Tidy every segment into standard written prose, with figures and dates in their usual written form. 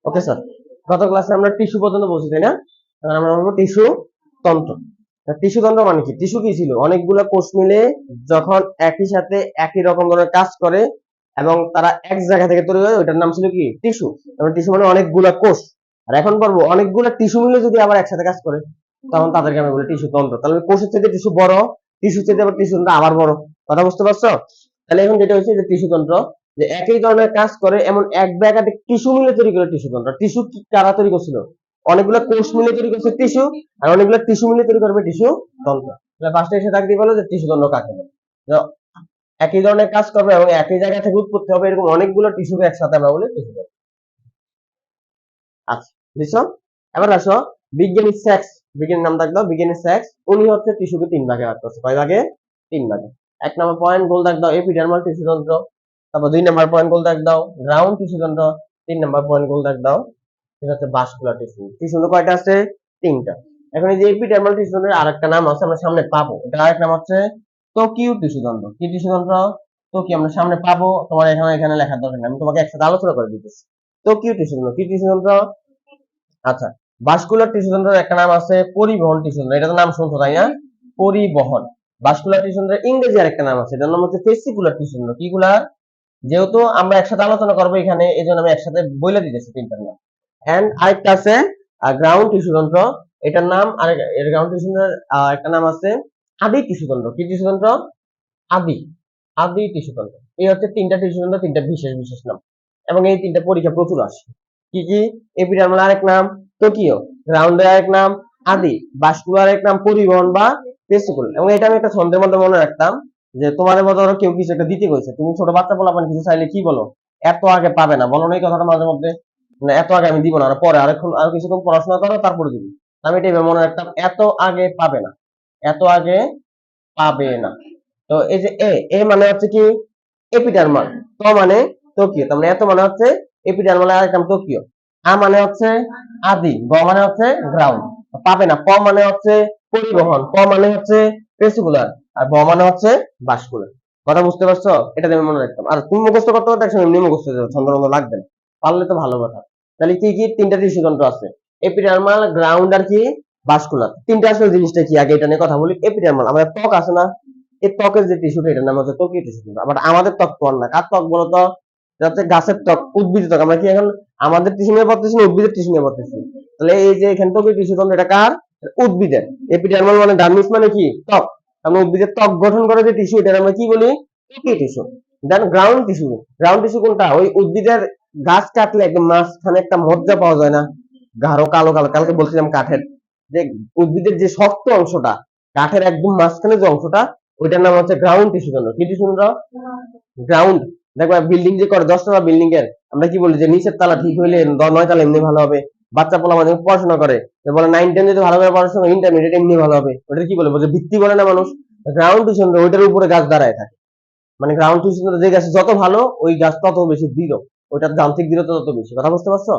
Okay sir, গত ক্লাসে আমরা টিস্যু পর্যন্ত বলছি তাই না? এখন আমরা বলবো টিস্যু তন্ত্র। টিস্যু তন্ত্র মানে কি? টিস্যু কি ছিল? অনেকগুলো কোষ মিলে যখন একই সাথে একই রকম ধরনের কাজ করে এবং তারা এক জায়গা থেকে তৈরি হয়, ওইটার নাম ছিল কি? টিস্যু। এবং টিস্যু মানে অনেকগুলা কোষ। আর এখন বলবো অনেকগুলো টিস্যু মিলে যদি আবার একসাথে কাজ করে, তখন তাদেরকে আমরা বলি টিস্যু তন্ত্র। তাহলে কোষের থেকে টিস্যু বড়, টিস্যু থেকে আবার টিস্যু আবার বড়। কথা বুঝতে পারছো? তাহলে এখন যেটা হচ্ছে যে টিস্যু তন্ত্র, যে একই ধরনের কাজ করে এমন এক বা একাধিক টিস্যু মিলে তৈরি করে টিস্যু তন্ত্র। টিস্যু কি কারা তৈরি করছিল? অনেকগুলো কোষ মিলে তৈরি করছে টিস্যু, আর অনেকগুলো টিস্যু মিলে তৈরি করবে টিস্যু তন্ত্র। তাহলে ফার্স্টে এসে থাকতেই বলো যে টিস্যু তন্ত্র কাকে বলে। তো একই ধরনের কাজ করবে এবং একই জায়গা থেকে উৎপত্তি হবে এরকম অনেকগুলো টিস্যুকে একসাথে আমরা বলি টিস্যু তন্ত্র। আচ্ছা, বুঝছো? এবার আসো বিজ্ঞানী স্যাক্স। বিজ্ঞানীর নাম দাগ দাও, বিজ্ঞানী স্যাক্স। উনি হচ্ছে টিস্যুকে তিন ভাগে ভাগ করছে। কয় ভাগে? তিন ভাগে। এক নম্বর পয়েন্ট গোল দাগ দাও এপিডার্মাল টিস্যু তন্ত্র। তারপর দুই নম্বর পয়েন্ট গোল দাগ দাও গ্রাউন্ড টিস্যু তন্ত্র। তিন নম্বর পয়েন্ট গোল দাগ দাও এটা হচ্ছে ভাস্কুলার টিস্যু। টিস্যু কয়টা আছে? তিনটা। এখন এই যে এপিডার্মাল টিস্যু তন্ত্রের আরেকটা নাম আছে, আমরা সামনে পাবো। এটা আরেক নাম হচ্ছে ত্বকীয় টিস্যু তন্ত্র। কি টিস্যু তন্ত্র? ত্বকীয়। আমরা সামনে পাবো, তোমার এখানে এখানে লেখার দরকার নেই, আমি তোমাকে একসাথে আলোচনা করে দিতেছি। ত্বকীয় টিস্যু তন্ত্র কি টিস্যু তন্ত্র? আচ্ছা, ভাস্কুলার টিস্যু তন্ত্রের একটা নাম আছে পরিবহন টিস্যু তন্ত্র। এটা তো নাম শুনছো তাই না? পরিবহন। ভাস্কুলার টিস্যু তন্ত্রের ইংরেজি আরেকটা নাম আছে, এটার নাম হচ্ছে ভেসিকুলার টিস্যু তন্ত্র। কি গুলা? যেহেতু আমরা একসাথে আলোচনা করবো এখানে, এই জন্য আমি একসাথে বলে দিতেছি তিনটার নাম। এন্ড আরেকটা আছে গ্রাউন্ড টিস্যু তন্ত্র। এটার নাম আরেক, এর গ্রাউন্ড টিস্যু তন্ত্রের একটা নাম আছে আদি টিস্যু তন্ত্র। কি টিস্যু তন্ত্র? আদি। আদি টিস্যু তন্ত্র। এই হচ্ছে তিনটা টিস্যু তন্ত্র, তিনটা বিশেষ বিশেষ নাম। এবং এই তিনটা পরীক্ষা প্রচুর আসে। কি কি? এপিডার্মাল আরেক নাম ত্বকীয়, গ্রাউন্ডের আরেক নাম আদি, ভাস্কুলার আরেক নাম পরিবহন বা ভেসিকুল। এবং এটা আমি একটা ছন্দের মধ্যে মনে রাখতাম, যে তোমার মতো ধরো কেউ কিছু একটা দিতে কইছে, তুমি ছোট বাচ্চা পোলাপান কিছু চাইলে কি বলো? এত আগে পাবে না, বলো না এই কথাটা মাঝে মধ্যে? না, এত আগে আমি দিব না, আর পরে আরেকক্ষণ আর কিছুক্ষণ পড়াশোনা করো তারপরে দিবি। আমি এটা এভাবে মনে রাখতাম, এত আগে পাবে না, এত আগে পাবে না। তো এই যে এ, এ মানে হচ্ছে কি? এপিডার্মাল। ত মানে ত্বকীয়, তার মানে এত মানে হচ্ছে এপিডার্মাল আর একটা ত্বকীয়। আ মানে হচ্ছে আদি, গ মানে হচ্ছে গ্রাউন্ড। পাবে না, প মানে হচ্ছে পরিবহন, প মানে হচ্ছে ভেসিকুলার, আর ব মানে হচ্ছে ভাস্কুলার। কথা বুঝতে পারছো? এটা আমি মনে রাখতাম। আর তুমি মুখস্থ করতে করতে একসঙ্গে এমনি মুখস্থ হয়ে যাবে, ছন্দ মন্দ লাগবে না। পারলে তো ভালো কথা। তাহলে কি কি তিনটা টিস্যু তন্ত্র আছে? এপিডার্মাল, গ্রাউন্ড আর কি? ভাস্কুলার। তিনটা আসলে জিনিসটা কি আগে এটা নিয়ে কথা বলি। এপিডার্মাল, আমাদের ত্বক আছে না? এই ত্বকের যে টিস্যুটা, এটার নাম হচ্ছে ত্বকীয় টিস্যু। আবার আমাদের ত্বক তো আর না, কার ত্বক বলতো? এটা হচ্ছে গাছের ত্বক, উদ্ভিদ ত্বক। আমরা কি এখন আমাদের টিস্যু নিয়ে পড়তেছি না উদ্ভিদের টিস্যু নিয়ে পড়তেছি? তাহলে এই যে এখানে ত্বকীয় টিস্যু তন্ত্র, এটা কার? উদ্ভিদের। এপিডার্মাল মানে ডার্মিস মানে কি? ত্বক। আমরা উদ্ভিদের ত্বক গঠন করে যে টিস্যু, এটা আমরা কি বলি? ত্বকীয় টিস্যু। দেন গ্রাউন্ড টিস্যু। গ্রাউন্ড টিস্যু কোনটা? ওই উদ্ভিদের গাছ কাটলে একদম মাঝখানে একটা মজ্জা পাওয়া যায় না, গাঢ় কালো কালো, কালকে বলছিলাম কাঠের যে উদ্ভিদের যে শক্ত অংশটা, কাঠের একদম মাঝখানে যে অংশটা, ওইটার নাম হচ্ছে গ্রাউন্ড টিস্যু তন্ত্র। কি টিস্যু তন্ত্র? গ্রাউন্ড। দেখো বিল্ডিং যে করে 10 তলা বিল্ডিং এর, আমরা কি বলি যে নিচের তালা ঠিক হইলে 9 তলা এমনি ভালো হবে। বাচ্চা পোলা মানে পড়াশোনা করে, বলে 9 10 যদি ভালো করে পড়াশোনা, ইন্টারমিডিয়েট এমনি ভালো হবে। ওটা কি বলে? বলছে ভিত্তি বলে না মানুষ? গ্রাউন্ড টিস্যু তন্ত্র, ওইটার উপরে গাছ দাঁড়ায় থাকে। মানে গ্রাউন্ড টিস্যু তন্ত্র যে গাছ যত ভালো, ওই গাছ তত বেশি দৃঢ়, ওইটার যান্ত্রিক দৃঢ়তা তত বেশি। কথা বুঝতে পারছো?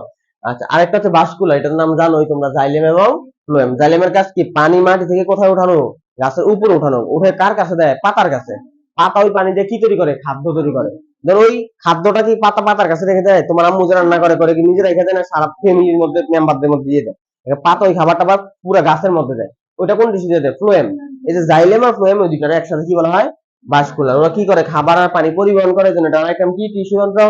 আচ্ছা, আরেকটা হচ্ছে ভাস্কুলার। এটার নাম জানোই তোমরা, জাইলেম এবং ফ্লোয়েম। জাইলেমের কাজ কি? পানি মাটি থেকে কোথায় উঠানো? গাছের উপরে উঠানো। উঠে কার কাছে দেয়? পাতার কাছে। পাতা ওই পানি দিয়ে কি তৈরি করে? খাদ্য তৈরি করে। ধর ওই খাদ্যটা কি পাতা পাতার কাছে রেখে দেয়? তোমার আম্মু যে রান্না করে করে কি নিজে রেখে দেয় না সারা ফ্যামিলির মধ্যে মেম্বারদের মধ্যে দিয়ে দেয়? পাতা ওই খাবারটা আবার পুরো গাছের মধ্যে দেয়। ওইটা কোন টিস্যু দিয়ে দেয়? ফ্লোয়েম। এই যে জাইলেম আর ফ্লোয়েম, ওই দুইটার একসাথে কি বলা হয়? ভাস্কুলার। ওরা কি করে? খাবার আর পানি পরিবহন করে জন্য এটা একটা কি টিস্যু তন্ত্র।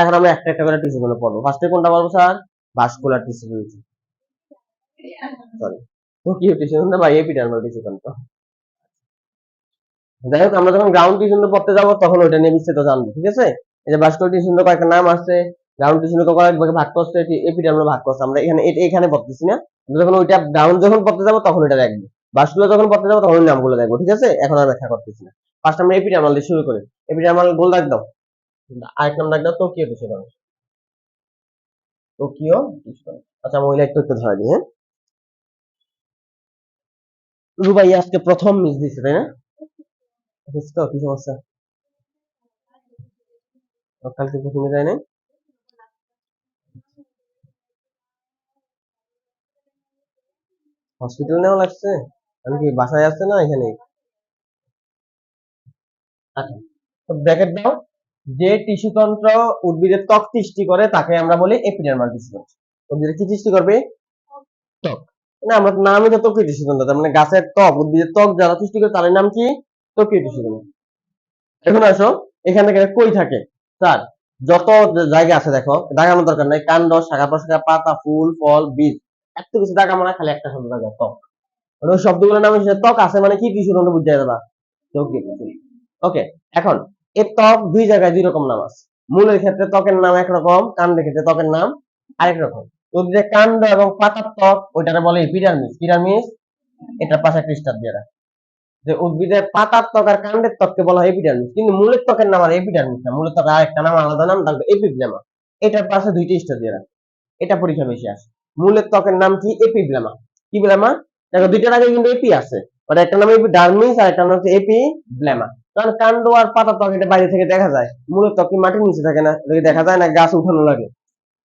এখন আমরা একটা একটা করে টিস্যু গুলো পড়বো। ফার্স্টে কোনটা বলবো স্যার? ভাস্কুলার টিস্যু তন্ত্র। সরি, তো কি টিস্যু তন্ত্র বা এপিডার্মাল টিস্যু তন্ত্র। যাই হোক, আমরা যখন গ্রাউন্ড টিস্যু পড়তে যাবো তখন ওইটা নিয়ে বিস্তারিত জানবো, ঠিক আছে? এই যে ভাস্কুলার টিস্যু কয়েকটা নাম আছে, গ্রাউন্ড টিস্যু কয়েক ভাগে ভাগ করছে, এপিডার্মাল ভাগ করছে। আমরা এখানে এখানে পড়তেছি না, যখন ওইটা গ্রাউন্ড যখন পড়তে যাবো তখন এটা দেখবো। ভাস্কুলার যখন পড়তে যাবো তখন ওই নামগুলো দেখবো, ঠিক আছে? এখন আর ব্যাখ্যা করতেছি না। ফার্স্ট আমরা এপিডার্মাল দিয়ে শুরু করি। এপিডার্মাল গোল দাগ দাও, আরেক নাম দাগ দাও টোকিও টিস্যু তন্ত্র। টোকিও টিস্যু তন্ত্র। আচ্ছা, মহিলা একটু একটু ধরে দিই, হ্যাঁ? রুবাই আজকে প্রথম মিস দিচ্ছে তাই না? বুঝছো কি সমস্যা? ও কালকে প্রথমে যায় না? হসপিটাল নেওয়া লাগছে? আমি কি বাসায় আছে না এখানে? আচ্ছা, তো ব্র্যাকেট দাও। যে টিস্যুতন্ত্র উদ্ভিদের ত্বক সৃষ্টি করে তাকে আমরা বলি এপিডার্মাল টিস্যুতন্ত্র। উদ্ভিদের কি সৃষ্টি করবে? ত্বক। না, আমরা নামই তো ত্বকীয় টিস্যুতন্ত্র, তার মানে গাছের ত্বক, উদ্ভিদের ত্বক যারা সৃষ্টি করে তাদের নাম কি? ত্বকীয় টিস্যুতন্ত্র। এখন আসো, এখান থেকে কই থাকে? স্যার, যত জায়গা আছে দেখো, দাগানোর দরকার নাই। কাণ্ড, শাখা প্রশাখা, পাতা, ফুল, ফল, বীজ, এত কিছু দাগাবো না, খালি একটা শব্দ দাগা, ত্বক। ওই শব্দগুলোর নাম হচ্ছে ত্বক আছে মানে কি টিস্যুতন্ত্র বুঝতে যাবা। ত্বকীয় টিস্যু। ওকে, এখন এর ত্বক দুই জায়গায় দুই রকম নাম আছে। মূলের ক্ষেত্রে ত্বকের নাম একরকম, কাণ্ডের ক্ষেত্রে ত্বকের নাম আরেক রকম। উদ্ভিদের কাণ্ড এবং পাতার ত্বক ওইটারে বলে এপিডার্মিস। কিডার্মিস, এটা পাশে ক্রিস্টাল দিয়ে রাখে। যে উদ্ভিদের পাতার ত্বক আর কাণ্ডের ত্বককে বলা হয় এপিডার্মিস, কিন্তু মূলের ত্বকের নাম আর এপিডার্মিস না, মূলের ত্বকের আরেকটা নাম, আলাদা নাম, তার এপিব্লেমা। এটার পাশে দুইটা স্টার দিয়ে রাখে। এটা পরীক্ষা বেশি আসে। মূলের ত্বকের নাম কি? এপিব্লেমা। কি ব্লেমা? দেখো দুইটার আগে কিন্তু এপি আছে, ওটা একটা নাম এপিডার্মিস আর একটা নাম হচ্ছে এপিব্লেমা। কারণ কাণ্ড আর পাতার ত্বক এটা বাইরে থেকে দেখা যায়, মূলের ত্বক কি মাটির নিচে থাকে না, এটা দেখা যায় না, গাছ উঠানো লাগে,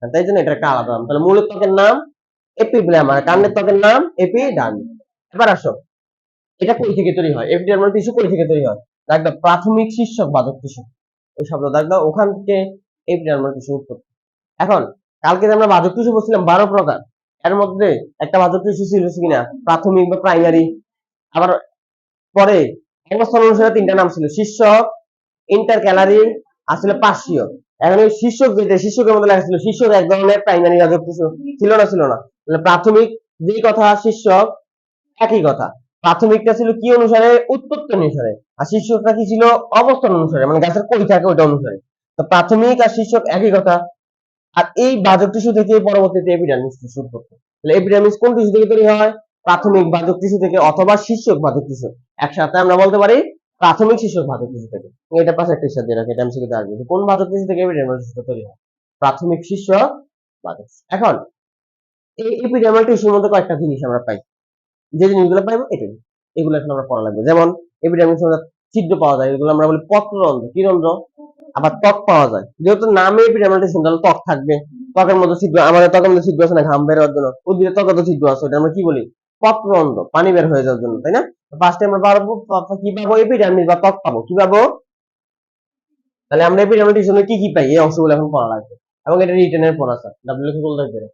তাই জন্য এটা একটা আলাদা নাম। তাহলে মূলের ত্বকের নাম এপিব্লেমা, কাণ্ডের ত্বকের নাম এপিডার্মিস। এবার আসো, এটা কই থেকে তৈরি হয়? এপিডার্মাল টিস্যু কই থেকে তৈরি হয়? দেখো প্রাথমিক শীর্ষক বাদক টিস্যু, এই শব্দ দেখো, ওখান থেকে এপিডার্মাল টিস্যু উৎপত্তি। এখন কালকে যে আমরা বাদক টিস্যু বলছিলাম 12 প্রকার, এর মধ্যে একটা বাদক টিস্যু ছিল কিনা প্রাথমিক বা প্রাইমারি, আবার পরে অবস্থান অনুসারে তিনটা নাম ছিল, শীর্ষক, ইন্টারক্যালারি, আসলে পার্শ্বীয়। এখন এই শীর্ষক, যেটা শীর্ষকের মধ্যে লেখা ছিল শীর্ষক এক ধরনের প্রাইমারি বাদক টিস্যু, ছিল না? ছিল না। তাহলে প্রাথমিক যেই কথা, শীর্ষক একই কথা। প্রাথমিকটা ছিল কি অনুসারে? উৎপত্তি অনুসারে। আর শীর্ষকটা কি ছিল? অবস্থান অনুসারে, মানে গাছের কই থাকে ওইটা অনুসারে। তো প্রাথমিক আর শীর্ষক একই কথা। আর এই বাজক টিস্যু থেকে পরবর্তীতে এপিডার্মিস টিস্যু উৎপত্তি। তাহলে এপিডার্মিস কোন টিস্যু থেকে তৈরি হয়? প্রাথমিক বাজক টিস্যু থেকে, অথবা শীর্ষক বাজক টিস্যু। একসাথে আমরা বলতে পারি প্রাথমিক শীর্ষক বাজক টিস্যু থেকে। এটা পাশে একটা দিয়ে রাখি, এটা আমি শিখতে আসবো কোন বাজক টিস্যু থেকে এপিডার্মিস টিস্যু তৈরি হয়? প্রাথমিক শীর্ষক বাজক। এখন এই এপিডার্মাল টিস্যুর মধ্যে কয়েকটা জিনিস আমরা পাই, যে জিনিসগুলো পাইবো এটাই, এগুলো এখন আমরা পড়া লাগবে। যেমন এপিডার্মিস ছিদ্র পাওয়া যায়, এগুলো আমরা বলি পত্ররন্ধ্র। কি রন্ধ্র? আবার ত্বক পাওয়া যায়, যেহেতু নামে এপিডার্মাল টিস্যু, তাহলে ত্বক থাকবে। ত্বকের মধ্যে ছিদ্র, আমাদের ত্বকের মধ্যে ছিদ্র আছে না ঘাম বের হওয়ার জন্য, উদ্ভিদের ত্বকে তো ছিদ্র আছে, এটা আমরা কি বলি? পত্ররন্ধ্র, পানি বের হয়ে যাওয়ার জন্য, তাই না? ফার্স্টে আমরা পাবো কি পাবো? এপিডার্মিস বা ত্বক পাবো। কি পাবো? তাহলে আমরা এপিডার্মাল টিস্যু কি কি পাই, এই অংশগুলো এখন পড়া লাগবে। এবং এটা রিটেনের পড়া স্যার, ডাব্লিউ লিখে বলতে পারে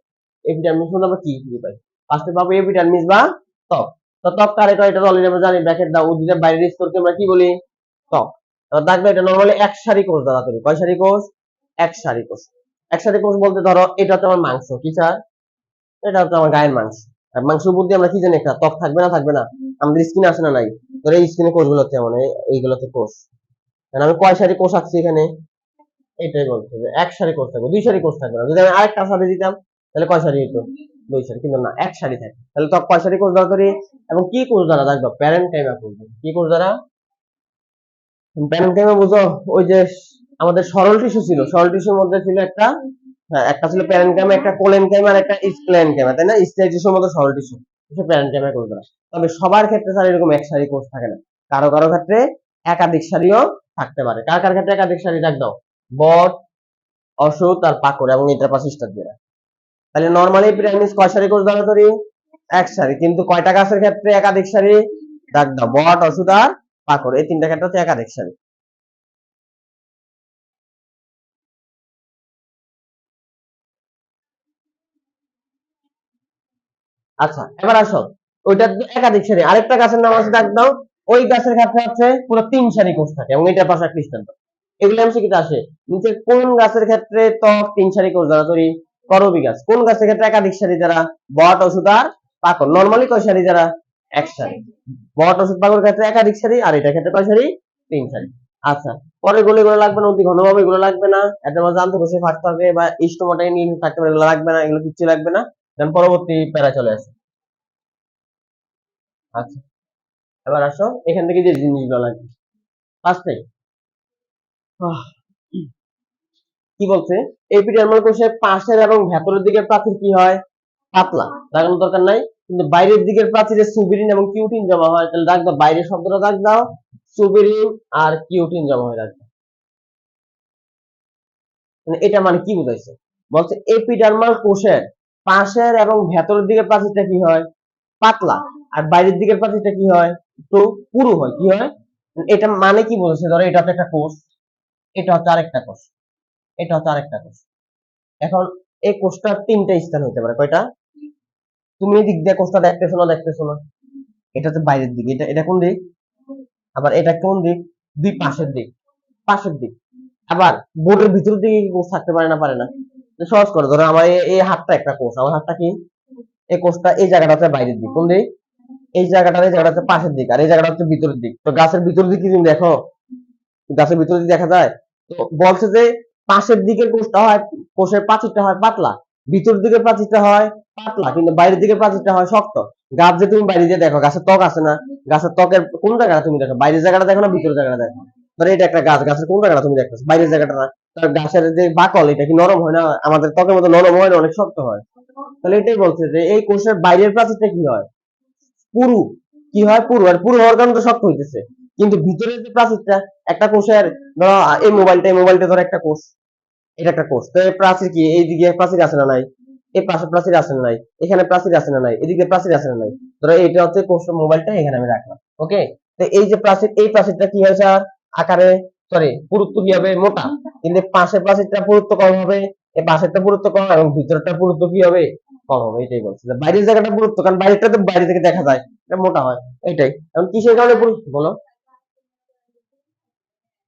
এপিডার্মিস মধ্যে আমরা কি কি পাই। ফার্স্টে পাবো এপিডার্মিস বা ত্বক। তো ত্বক কারে কয়? এটা অলরেডি আমরা জানি, ব্র্যাকেট দাও, উদ্ভিদের বাইরের স্তরকে আমরা কি বলি? ত্বক। এবার দেখবে এটা নরমালি এক সারি কোষ দ্বারা তৈরি। কয় সারি কোষ? এক সারি কোষ। এক সারি কোষ বলতে ধরো এটা হচ্ছে আমার মাংস, কি স্যার? এটা হচ্ছে আমার গায়ের মাংস। আর মাংসের উপর দিয়ে আমরা কি জানি, একটা ত্বক থাকবে না? থাকবে না? আমাদের স্কিনে আসে না? নাই। ধরো এই স্কিনে কোষগুলো হচ্ছে এমন, এইগুলো হচ্ছে কোষ। তাহলে আমি কয় সারি কোষ আঁকছি এখানে? এটাই বলছে যে এক সারি কোষ থাকবে, দুই সারি কোষ থাকবে না। যদি আমি আরেকটা সারি দিতাম তাহলে কয় সারি হতো? দুই সারি, কিন্তু না, এক সারি থাকে। তাহলে ত্বক কয় সারি কোষ দ্বারা তৈরি? এবং কি কোষ দ্বারা? দেখো প্যারেনকাইমা কোষ দ্বারা। কি কোষ দ্বারা? প্যারেনকাইমা বুঝো? ওই যে আমাদের সরল টিস্যু ছিল, সরল টিস্যুর মধ্যে ছিল একটা, হ্যাঁ একটা ছিল প্যারেনকাইমা, একটা কোলেনকাইমা আর একটা স্প্লেনকাইমা, তাই না? স্টেজ টিস্যুর মধ্যে সরল টিস্যু, সে প্যারেনকাইমা কোষ দ্বারা। তবে সবার ক্ষেত্রে স্যার এরকম এক সারি কোষ থাকে না, কারো কারো ক্ষেত্রে একাধিক সারিও থাকতে পারে। কার কার ক্ষেত্রে একাধিক সারি? দেখ দাও, বট, অসুত আর পাকড়, এবং এটার পাশে স্টার দিয়ে। তাহলে নরমালি এপিডার্মিস কয় সারি কোষ দ্বারা তৈরি? এক সারি। কিন্তু কয়টা গাছের ক্ষেত্রে একাধিক সারি? দেখ দাও, বট, অসুত আর পাকড়, এই তিনটা ক্ষেত্রে হচ্ছে একাধিক সারি। আচ্ছা, এবার আসো, ওইটা একাধিক সারি। আরেকটা গাছের নাম আছে, দেখ দাও, ওই গাছের ক্ষেত্রে হচ্ছে পুরো তিন সারি কোষ থাকে, এবং এটার পাশে খ্রিস্টান। এগুলো এমসি কিতে আসে। নিচে কোন গাছের ক্ষেত্রে ত্বক তিন সারি কোষ দ্বারা তৈরি? করবী গাছ। কোন গাছের ক্ষেত্রে একাধিক সারি দ্বারা? বট, অসুত আর পাকড়। নরমালি কয় সারি দ্বারা? এক সারি। বট, অসুত, পাকড় ক্ষেত্রে একাধিক সারি, আর এটা ক্ষেত্রে কয় সারি? তিন সারি। আচ্ছা, পরে গুলো এগুলো লাগবে না, অতি ঘনভাবে এগুলো লাগবে না, এটার মধ্যে জানতে বসে ফাঁক থাকে বা স্টোমাটাই নিয়ে থাকতে পারে, এগুলো লাগবে না, এগুলো কিচ্ছু লাগবে না। দেন পরবর্তী প্যারা চলে আসে। আচ্ছা, এবার আসো এখান থেকে যে জিনিসগুলো লাগবে। ফার্স্টে কি বলছে? এপিডার্মাল কোষের পাশের এবং ভেতরের দিকের প্রাচীর কি হয়? পাতলা, লাগানোর দরকার নাই। কিন্তু বাইরের দিকের প্রাচীরে সুবিরিন এবং কিউটিন জমা হয়। তাহলে দাগ দাও, বাইরের শব্দটা দাগ দাও, সুবিরিন আর কিউটিন জমা হয়ে রাখবে। মানে এটা মানে কি বুঝাইছে? বলছে এপিডার্মাল কোষের পাশের এবং ভেতরের দিকের প্রাচীরটা কি হয়? পাতলা। আর বাইরের দিকের প্রাচীরটা কি হয়? একটু পুরু হয়। কি হয়? এটা মানে কি বলছে? ধরো এটা তো একটা কোষ, এটা হচ্ছে আরেকটা কোষ, এটা হচ্ছে আরেকটা কোষ। এখন এই কোষটার তিনটা স্থান হইতে পারে, কয়টা? তুমি এই দিক দিয়ে কোষটা দেখতেছো না, দেখতেছো না? এটা হচ্ছে বাইরের দিক, এটা এটা কোন দিক? আবার এটা কোন দিক? দুই পাশের দিক, পাশের দিক। আবার বোর্ডের ভিতরের দিকে কি কোষ থাকতে পারে না, পারে না? তো সহজ করে ধরো, আমার এই হাতটা একটা কোষ, আমার হাতটা কি? এই কোষটা এই জায়গাটা হচ্ছে বাইরের দিক, কোন দিক? এই জায়গাটা, এই জায়গাটা হচ্ছে পাশের দিক, আর এই জায়গাটা হচ্ছে ভিতরের দিক। তো গাছের ভিতরের দিক কি তুমি দেখো? গাছের ভিতরের দিক দেখা যায়? তো বলছে যে পাশের দিকের কোষটা হয়, কোষের প্রাচীরটা হয় পাতলা, ভিতরের দিকের প্রাচীরটা হয় পাতলা, কিন্তু বাইরের দিকের প্রাচীরটা হয় শক্ত। গাছ যে তুমি বাইরে দিয়ে দেখো, গাছের ত্বক আছে না? গাছের ত্বকের কোন জায়গাটা তুমি দেখো? বাইরের জায়গাটা দেখো না ভিতরের জায়গাটা দেখো? ধরো এটা একটা গাছ, গাছের কোন জায়গাটা তুমি দেখতেছো? বাইরের জায়গাটা না? তার গাছের যে বাকল, এটা কি নরম হয় না? আমাদের ত্বকের মতো নরম হয় না, অনেক শক্ত হয়। তাহলে এটাই বলছে যে এই কোষের বাইরের প্রাচীরটা কি হয়? পুরু। কি হয়? পুরু। আর পুরু হওয়ার কারণে তো শক্ত হইতেছে। কিন্তু ভিতরের যে প্রাচীরটা, একটা কোষের, ধরো এই মোবাইলটা ধরো একটা কোষ, এটা একটা কোষ। তো এই প্রাচীর কি এইদিকে প্রাচীর আছে না নাই? এই পাশে প্রাচীর আছে না নাই? এখানে প্রাচীর আছে না নাই? এদিকে প্রাচীর আছে না নাই? ধরো এটা হচ্ছে কোষ, মোবাইলটা এখানে আমি রাখলাম, ওকে? তো এই যে প্রাচীর, এই প্রাচীরটা কি হয়েছে আর আকারে, সরি, পুরুত্ব কি হবে? মোটা। কিন্তু পাশের প্রাচীরটা পুরুত্ব কম হবে, এই পাশেরটা পুরুত্ব কম, এবং ভিতরটা পুরুত্ব কি হবে? কম হবে। এটাই বলছে যে বাইরের জায়গাটা পুরুত্ব, কারণ বাইরেটা তো বাইরে থেকে দেখা যায়, এটা মোটা হয়। এটাই। এখন কিসের কারণে পুরুত্ব বলো?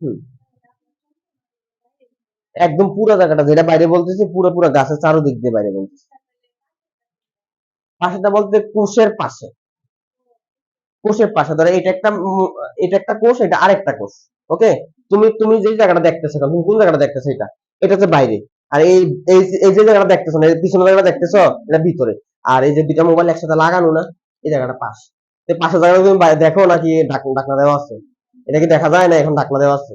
হুম, একদম পুরো জায়গাটা যেটা বাইরে বলতেছি, পুরো পুরো গাছের চারোদিক দিয়ে বাইরে বলতেছি। পাশেটা বলতে কোষের পাশে, কোষের পাশে ধরো এটা একটা এটা একটা কোষ, এটা আরেকটা কোষ, ওকে? তুমি তুমি যে জায়গাটা দেখতেছো, তুমি কোন জায়গাটা দেখতেছো? এটা, এটা হচ্ছে বাইরে। আর এই এই এই যে জায়গাটা দেখতেছো না, এই পিছনের জায়গাটা দেখতেছো, এটা ভিতরে। আর এই যে দুইটা মোবাইল একসাথে লাগানো না, এই জায়গাটা পাশ। এই পাশের জায়গাটা তুমি দেখো নাকি ঢাকনা দেওয়া আছে? এটা কি দেখা যায় না? এখন ঢাকনা দেওয়া আছে।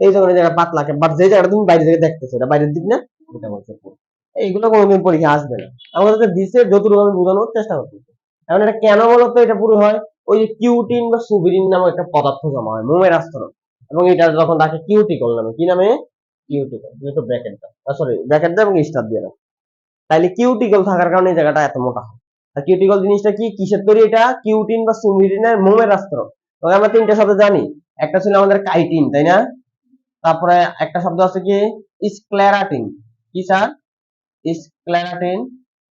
এই জন্য এই জায়গা পাতলা, বাট যে জায়গাটা তুমি বাইরে থেকে দেখতেছো, এটা বাইরের দিক না? এটা বলছে পুরো। এইগুলো কোনোদিন পরীক্ষা আসবে না, আমাদেরকে দিচ্ছে যতটুকু আমি বোঝানোর চেষ্টা করতেছি। এখন এটা কেন বলতো এটা পুরো হয়? ওই যে কিউটিন বা সুবিরিন নামে একটা পদার্থ জমা হয় মোমের আস্তরণ, এবং এটা যখন তাকে কিউটিকল নামে, কি নামে? কিউটিকল। তুমি একটু ব্র্যাকেট দাও, সরি ব্র্যাকেট দাও এবং স্টার দিয়ে দাও। তাইলে কিউটিকল থাকার কারণে এই জায়গাটা এত মোটা হয়। আর কিউটিকল জিনিসটা কি, কিসের তৈরি? এটা কিউটিন বা সুবিরিনের মোমের আস্তরণ। তবে আমরা তিনটা শব্দ জানি, একটা ছিল আমাদের কাইটিন, তাই না? তারপরে একটা শব্দ আছে কি, স্ক্লেরাটিন। কি স্যার? স্ক্লেরাটিন।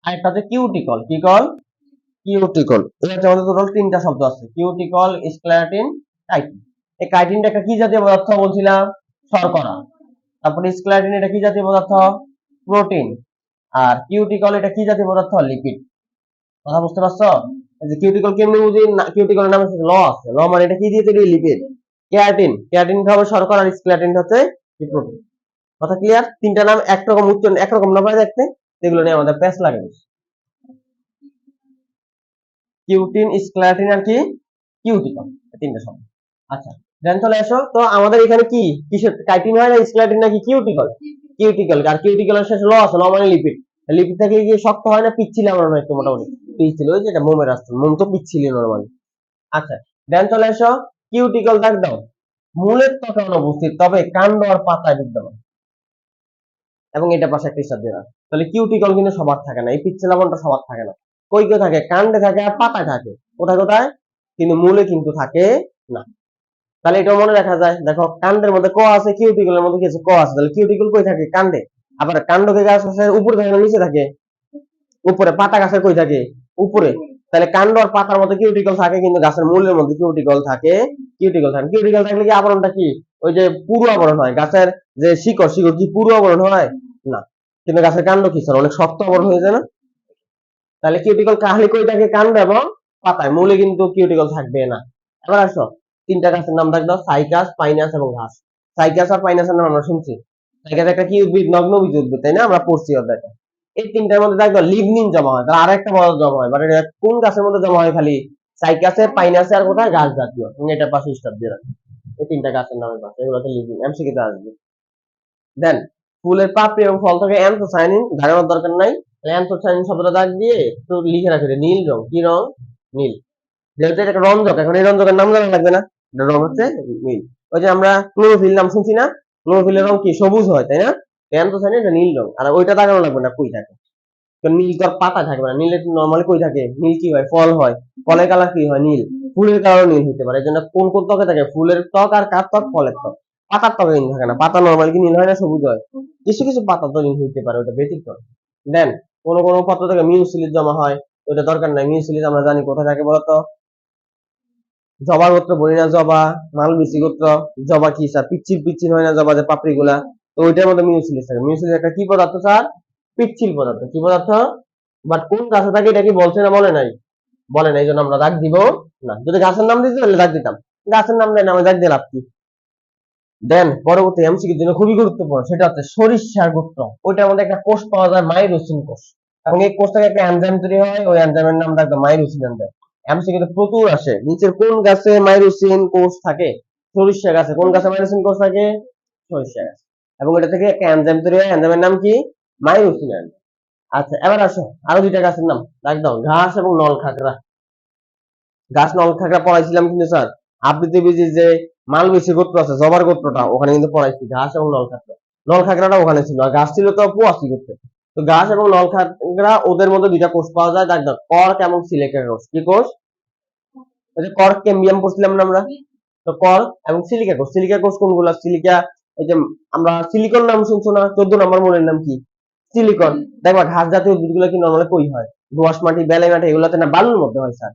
আর একটা হচ্ছে কিউটিকল। কি কল? কিউটিকল। এই হচ্ছে আমাদের টোটাল তিনটা শব্দ আছে, কিউটিকল, স্ক্লেরাটিন, কাইটিন। এই কাইটিনটা একটা কি জাতীয় পদার্থ বলছিলাম? শর্করা। তারপরে স্ক্লেরাটিন এটা কি জাতীয় পদার্থ? প্রোটিন। আর কিউটিকল এটা কি জাতীয় পদার্থ? লিপিড। কথা বুঝতে পারছো? এই যে কিউটিকল কেমনে বুঝি? কিউটিকলের নামে ল আছে, ল মানে এটা কি দিয়ে তৈরি? লিপিড। কেরাটিন, কেরাটিন হবে শর্করা, আর স্ক্লেরাটিন হচ্ছে প্রোটিন। কথা ক্লিয়ার? তিনটা নাম একরকম উচ্চারণ, একরকম না পারে দেখতে, এগুলো নিয়ে আমাদের প্যাচ লাগে বেশি। কিউটিন, স্ক্লেরাটিন আর কি কিউটিকল, তিনটা শব্দ। আচ্ছা, দেন চলে আসো তো, আমাদের এখানে কি কিসের কাইটিন হয় না স্ক্লেরাটিন নাকি কিউটিকল? কিউটিকল। আর কিউটিকলের শেষে ল আছে, ল মানে লিপিড। লিপিড থেকে কি শক্ত হয় না পিচ্ছিল? আমরা একটু মোটামুটি পিচ্ছিল, ওই যেটা মোমের আসতো, মোম তো পিচ্ছিল নরমালি। আচ্ছা, দেন চলে আসো, কিউটিকল দাগ দাও। মূলের ত্বকে অনুপস্থিত, তবে কাণ্ড আর পাতায় বিদ্যমান। এবং এটা পাশে একটা স্টার দিয়ে দাও। তাহলে কিউটিকল কিন্তু সবার থাকে না, এই পিচ্ছিল লবণটা সবার থাকে না। কই কই থাকে? কাণ্ডে থাকে আর পাতায় থাকে। কোথায় কোথায়? কিন্তু মূলে কিন্তু থাকে না। তাহলে এটা মনে রাখা যায়, দেখো কাণ্ডের মধ্যে ক আছে, কিউটিকলের মধ্যে কি আছে? ক আছে। তাহলে কিউটিকল কই থাকে? কাণ্ডে। আবার কাণ্ড কে গাছ আছে উপরে থাকে না নিচে থাকে? উপরে। পাতা গাছের কই থাকে? উপরে। তাহলে কাণ্ড আর পাতার মধ্যে কিউটিকল থাকে, কিন্তু গাছের মূলের মধ্যে কিউটিকল থাকে। কিউটিকল থাকে, কিউটিকল থাকলে কি আবরণটা কি ওই যে পুরু আবরণ হয়? গাছের যে শিকড়, শিকড় কি পুরু আবরণ হয়? না। কিন্তু গাছের কাণ্ড কি স্যার অনেক শক্ত আবরণ হয়ে যায় না? তাহলে কিউটিকল খালি কই থাকে? কাণ্ড এবং পাতায়, মূলে কিন্তু কিউটিকল থাকবে না। এবার আসো, তিনটা গাছের নাম থাকবে, সাইকাস, পাইনাস এবং ঘাস। সাইকাস আর পাইনাসের নাম আমরা শুনছি। সাইকাস একটা কি উদ্ভিদ? নগ্নবীজ উদ্ভিদ, তাই না? আমরা পড়ছি অধ্যায়টা। এই তিনটার মধ্যে দেখো লিগনিন জমা হয়, তার আরেকটা পদার্থ জমা হয়, বাট এটা কোন গাছের মধ্যে জমা হয়? খালি সাইকাসে, পাইনাসে, আর কোথায়? ঘাস জাতীয়। এটা পাশে স্টার দিয়ে রাখো। এই তিনটা গাছের নামের পাশে, এগুলোতে লিগনিন এমসিকিউতে আসবে। দেন ফুলের পাপড়ি এবং ফল থেকে অ্যান্থোসায়ানিন, দাঁড়ানোর দরকার নাই। অ্যান্থোসায়ানিন শব্দটা দাগ দিয়ে একটু লিখে রাখবে, নীল রং। কি রং? নীল। যেহেতু এটা একটা রঞ্জক, এখন এই রঞ্জকের নাম জানা লাগবে না, এটা রং হচ্ছে নীল। ওই যে আমরা ক্লোরোফিল নাম শুনছি না? ক্লোরোফিলের রং কি? সবুজ হয়, তাই না? অ্যান্থোসায়ানিন এটা নীল রং, আর ওইটা দাগানো লাগবে না কই থাকে। নীল তো আর পাতা থাকবে না, নীলের নর্মালি কই থাকে? নীল কি হয়? ফল হয়। ফলের কালার কি হয়? নীল। ফুলের কালার নীল হতে পারে। এই জন্য কোন কোন ত্বকে থাকে? ফুলের ত্বক আর কার ত্বক? ফলের ত্বক। পাতার ত্বকে নীল থাকে না, পাতা নরমাল কি নীল হয় না, সবুজ হয়। কিছু কিছু পাতা তো নীল হইতে পারে, ওটা ব্যতিক্রম। দেন কোন কোন পাতা থেকে মিউসিলিস জমা হয়, ওটা দরকার নাই। মিউসিলিস আমরা জানি কোথায় থাকে বলতো, জবা গোত্র বলি না, জবা মালবেসি গোত্র। জবা কি স্যার, পিচ্ছিল পিচ্ছিল হয় না জবা যে পাপড়ি গুলা, তো ওইটার মধ্যে মিউসিলিস থাকে। মিউসিলিস একটা কি পদার্থ স্যার, পিচ্ছিল পদার্থ। কি পদার্থ, বাট কোন গাছে থাকে এটা কি বলছে না বলে নাই, বলে নাই, এই জন্য আমরা দাগ দিব না। যদি গাছের নাম দিতে তাহলে দাগ দিতাম, গাছের নাম দেয় না, আমি দাগ দিয়ে লাভ কি। দেন পরবর্তী এমসিকিউর জন্য খুবই গুরুত্বপূর্ণ, সেটা হচ্ছে সরিষার গোত্র। ওইটার মধ্যে একটা কোষ পাওয়া যায় মাইরোসিন কোষ, এবং এই কোষ থেকে একটা এনজাইম তৈরি হয়, ওই এনজাইমের নাম রাখবে মাইরোসিন এনজাইম। এমসিকিউতে প্রচুর আসে, নিচের কোন গাছে মাইরোসিন কোষ থাকে, সরিষা গাছে। কোন গাছে মাইরোসিন কোষ থাকে, সরিষা গাছে। এবং এটা থেকে একটা এনজাইম তৈরি হয়, এনজাইমের নাম কি, মাইরোসিন এনজাইম। আচ্ছা এবার আসো আরো দুইটা গাছের নাম রাখ দাও, ঘাস এবং নল খাগড়া। ঘাস নল খাগড়া পড়াইছিলাম কিন্তু স্যার, আবৃত্তি বীজের যে মালবেসি গোত্র আছে, জবার গোত্রটা ওখানে কিন্তু পড়াইছি, ঘাস এবং নল খাগড়া। নল খাগড়াটা ওখানে ছিল, আর ঘাস ছিল তো পোয়াশি গোত্রে। তো ঘাস এবং নল খাগড়া, ওদের মধ্যে দুইটা কোষ পাওয়া যায়, দেখ দাও, কর্ক এবং সিলিকের কোষ। কি কোষ, ওই যে কর্ক ক্যাম্বিয়াম করছিলাম না আমরা, তো কর্ক এবং সিলিকা কোষ। সিলিকা কোষ কোনগুলা, সিলিকা ওই যে আমরা সিলিকন নাম শুনছো না, 14 নম্বর মূলের নাম কি, সিলিকন। দেখবা ঘাস জাতীয় উদ্ভিদগুলো কি নরমালি কই হয়, দোআঁশ মাটি, বেলে মাটি, এগুলোতে না, বালুর মধ্যে হয় স্যার।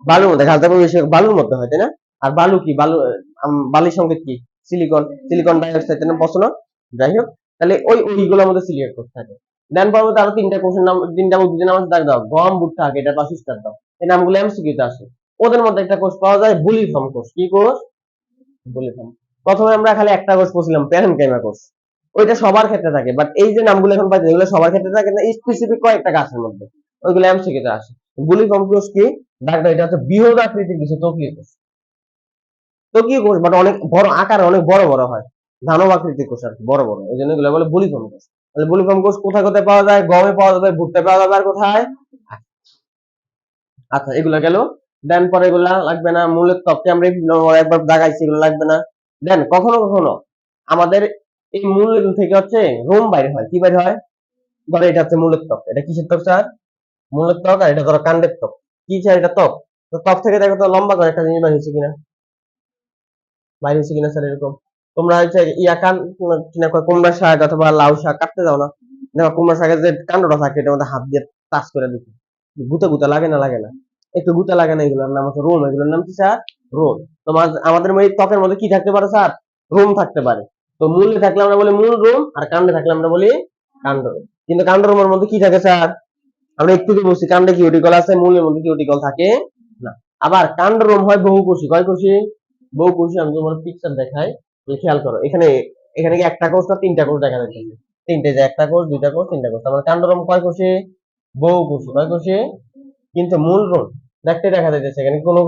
বালুর মধ্যে, ঘাস জাতীয় বেশি বালুর মধ্যে হয়, তাই না? আর বালু কি, বালু বালির সঙ্গে কি, সিলিকন, সিলিকন ডাইঅক্সাইড, তাই না, বসো না? যাই হোক, তাহলে ওইগুলোর মধ্যে সিলিকেট কোষ থাকে। দেন পরবর্তী আরো তিনটা কোষের নাম, তিনটা উদ্ভিদের নাম আছে, দাও গম, ভুট্টা, আগে এটা পাশে স্টার দাও। এই নামগুলো এমসিকিউতে আসে। ওদের মধ্যে একটা কোষ পাওয়া যায় বুলিফর্ম কোষ। কি কোষ, বুলিফর্ম। প্রথমে আমরা খালি একটা কোষ পড়ছিলাম, প্যারেনকাইমা কোষ। ওইটা সবার ক্ষেত্রে থাকে, বাট এই যে নামগুলো এখন পাইছে এগুলো সবার ক্ষেত্রে থাকে না, স্পেসিফিক কয়েকটা গাছের মধ্যে ওইগুলো এমসিকিউতে আসে। বুলিফর্ম কোষ কি, ডাকটা এটা হচ্ছে বৃহৎ আকৃতির কিছু ত্বকীয় কোষ। ত্বকীয় কোষ বাট অনেক বড় আকারে, অনেক বড় বড় হয়, ধানব আকৃতির কোষ আর কি, বড় বড়, এই জন্য এগুলো বলে বুলিফর্ম কোষ। তাহলে বুলিফর্ম কোষ কোথায় কোথায় পাওয়া যায়, গমে পাওয়া যাবে, ভুট্টা পাওয়া যাবে, আর কোথায়। আচ্ছা এগুলো গেল। দেন পরে এগুলা লাগবে না, মূলের ত্বককে আমরা একবার দাগাইছি, এগুলো লাগবে না। দেন কখনো কখনো আমাদের এই মূল থেকে হচ্ছে রোম বাইরে হয়। কি বাইরে হয়, ধরো এটা হচ্ছে মূলের ত্বক, এটা কিসের ত্বক স্যার, মূলের ত্বক। আর এটা ধরো কাণ্ডের ত্বক। কি স্যার, এটা ত্বক। তো ত্বক থেকে দেখো তো লম্বা করে একটা জিনিস বাইরে হয়েছে কিনা, বাইরে হয়েছে কিনা স্যার এরকম। তোমরা হচ্ছে ইয়া কান কিনা কুমড়া শাক অথবা লাউ শাক কাটতে যাও না, দেখো কুমড়া শাকের যে কাণ্ডটা থাকে এটার মধ্যে হাত দিয়ে টাচ করে দিচ্ছি, গুতা গুতা লাগে না, লাগে না, একটু গুতা লাগে না, এগুলোর নাম হচ্ছে রোম। এগুলোর নাম কি স্যার, রোম। তোমার আমাদের এই ত্বকের মধ্যে কি থাকতে পারে স্যার, রোম থাকতে পারে। তো মূলে থাকলে আমরা বলি মূল রোম, আর কাণ্ডে থাকলে আমরা বলি কাণ্ড রোম। কিন্তু কাণ্ড রোমের মধ্যে কি থাকে স্যার, আমরা একটু বলছি কাণ্ডে কিউটিকল আছে, মূলের মধ্যে কিউটিকল থাকে না। আবার কাণ্ড রোম হয় বহুকোষী। কয় কোষী, বহুকোষী। আমি তোমার পিকচার দেখাই, খেয়াল করো। এখানে এখানে কি একটা কোষ না তিনটা কোষ দেখা যাচ্ছে, তিনটে, যে একটা কোষ, দুইটা কোষ, তিনটা কোষ। তার মানে কাণ্ডরোম কয় কোষী, বহুকোষী। কয় কোষী, কিন্তু মূল রোম দেখতে দেখা যাচ্ছে এখানে কোনো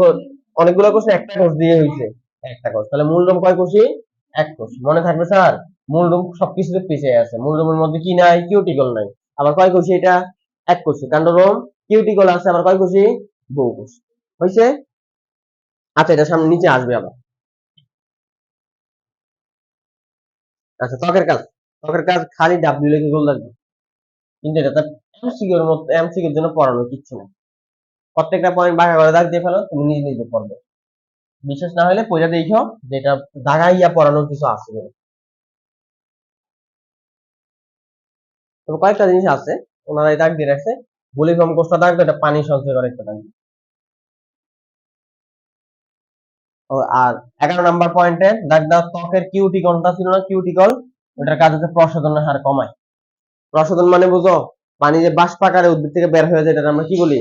অনেকগুলো কোষ না, একটা কোষ দিয়ে হয়েছে, একটা কোষ। তাহলে মূল রোম কয় কোষী, এক কোষ। মনে থাকবে স্যার, মূল রোম সবকিছুতে পিছিয়ে আছে, মূল রোমের মধ্যে কি নাই, কিউটিকল নাই। আবার কয় কোষী এটা, এক কোষী। কাণ্ডরোম কিউটিকল আছে, আবার কয় কোষী, বহুকোষ। হয়েছে। আচ্ছা এটা সামনে নিচে আসবে আবার। আচ্ছা ত্বকের কাজ, ত্বকের কাজ খালি ডাব্লিউ লিখে গোল লাগবে, কিন্তু এটা তো এমসিকিউর মতো, এমসিকিউর জন্য পড়ানো কিচ্ছু না। প্রত্যেকটা পয়েন্ট বাঁকা করে দাগ দিয়ে ফেলো, তুমি নিজে নিজে পড়বে। বিশেষ না হলে পড়ে দেখো যে এটা দাগাইয়া পড়ানোর কিছু আছে কিনা। তবে কয়েকটা জিনিস আছে, ওনারা এই দাগ দিয়ে রাখছে। বুলিফর্ম কোষটা দাগ দাও, এটা পানি সঞ্চয় করে একটা দাগ। আর 11 নম্বর পয়েন্টে দাগ দাও, ত্বকের কিউটিকলটা ছিল না, কিউটিকল, ওটার কাজ হচ্ছে প্রসাধনের হার কমায়। প্রসাধন মানে বুঝো, পানি যে বাষ্প আকারে উদ্ভিদ থেকে বের হয়ে যায়, এটা আমরা কি বলি।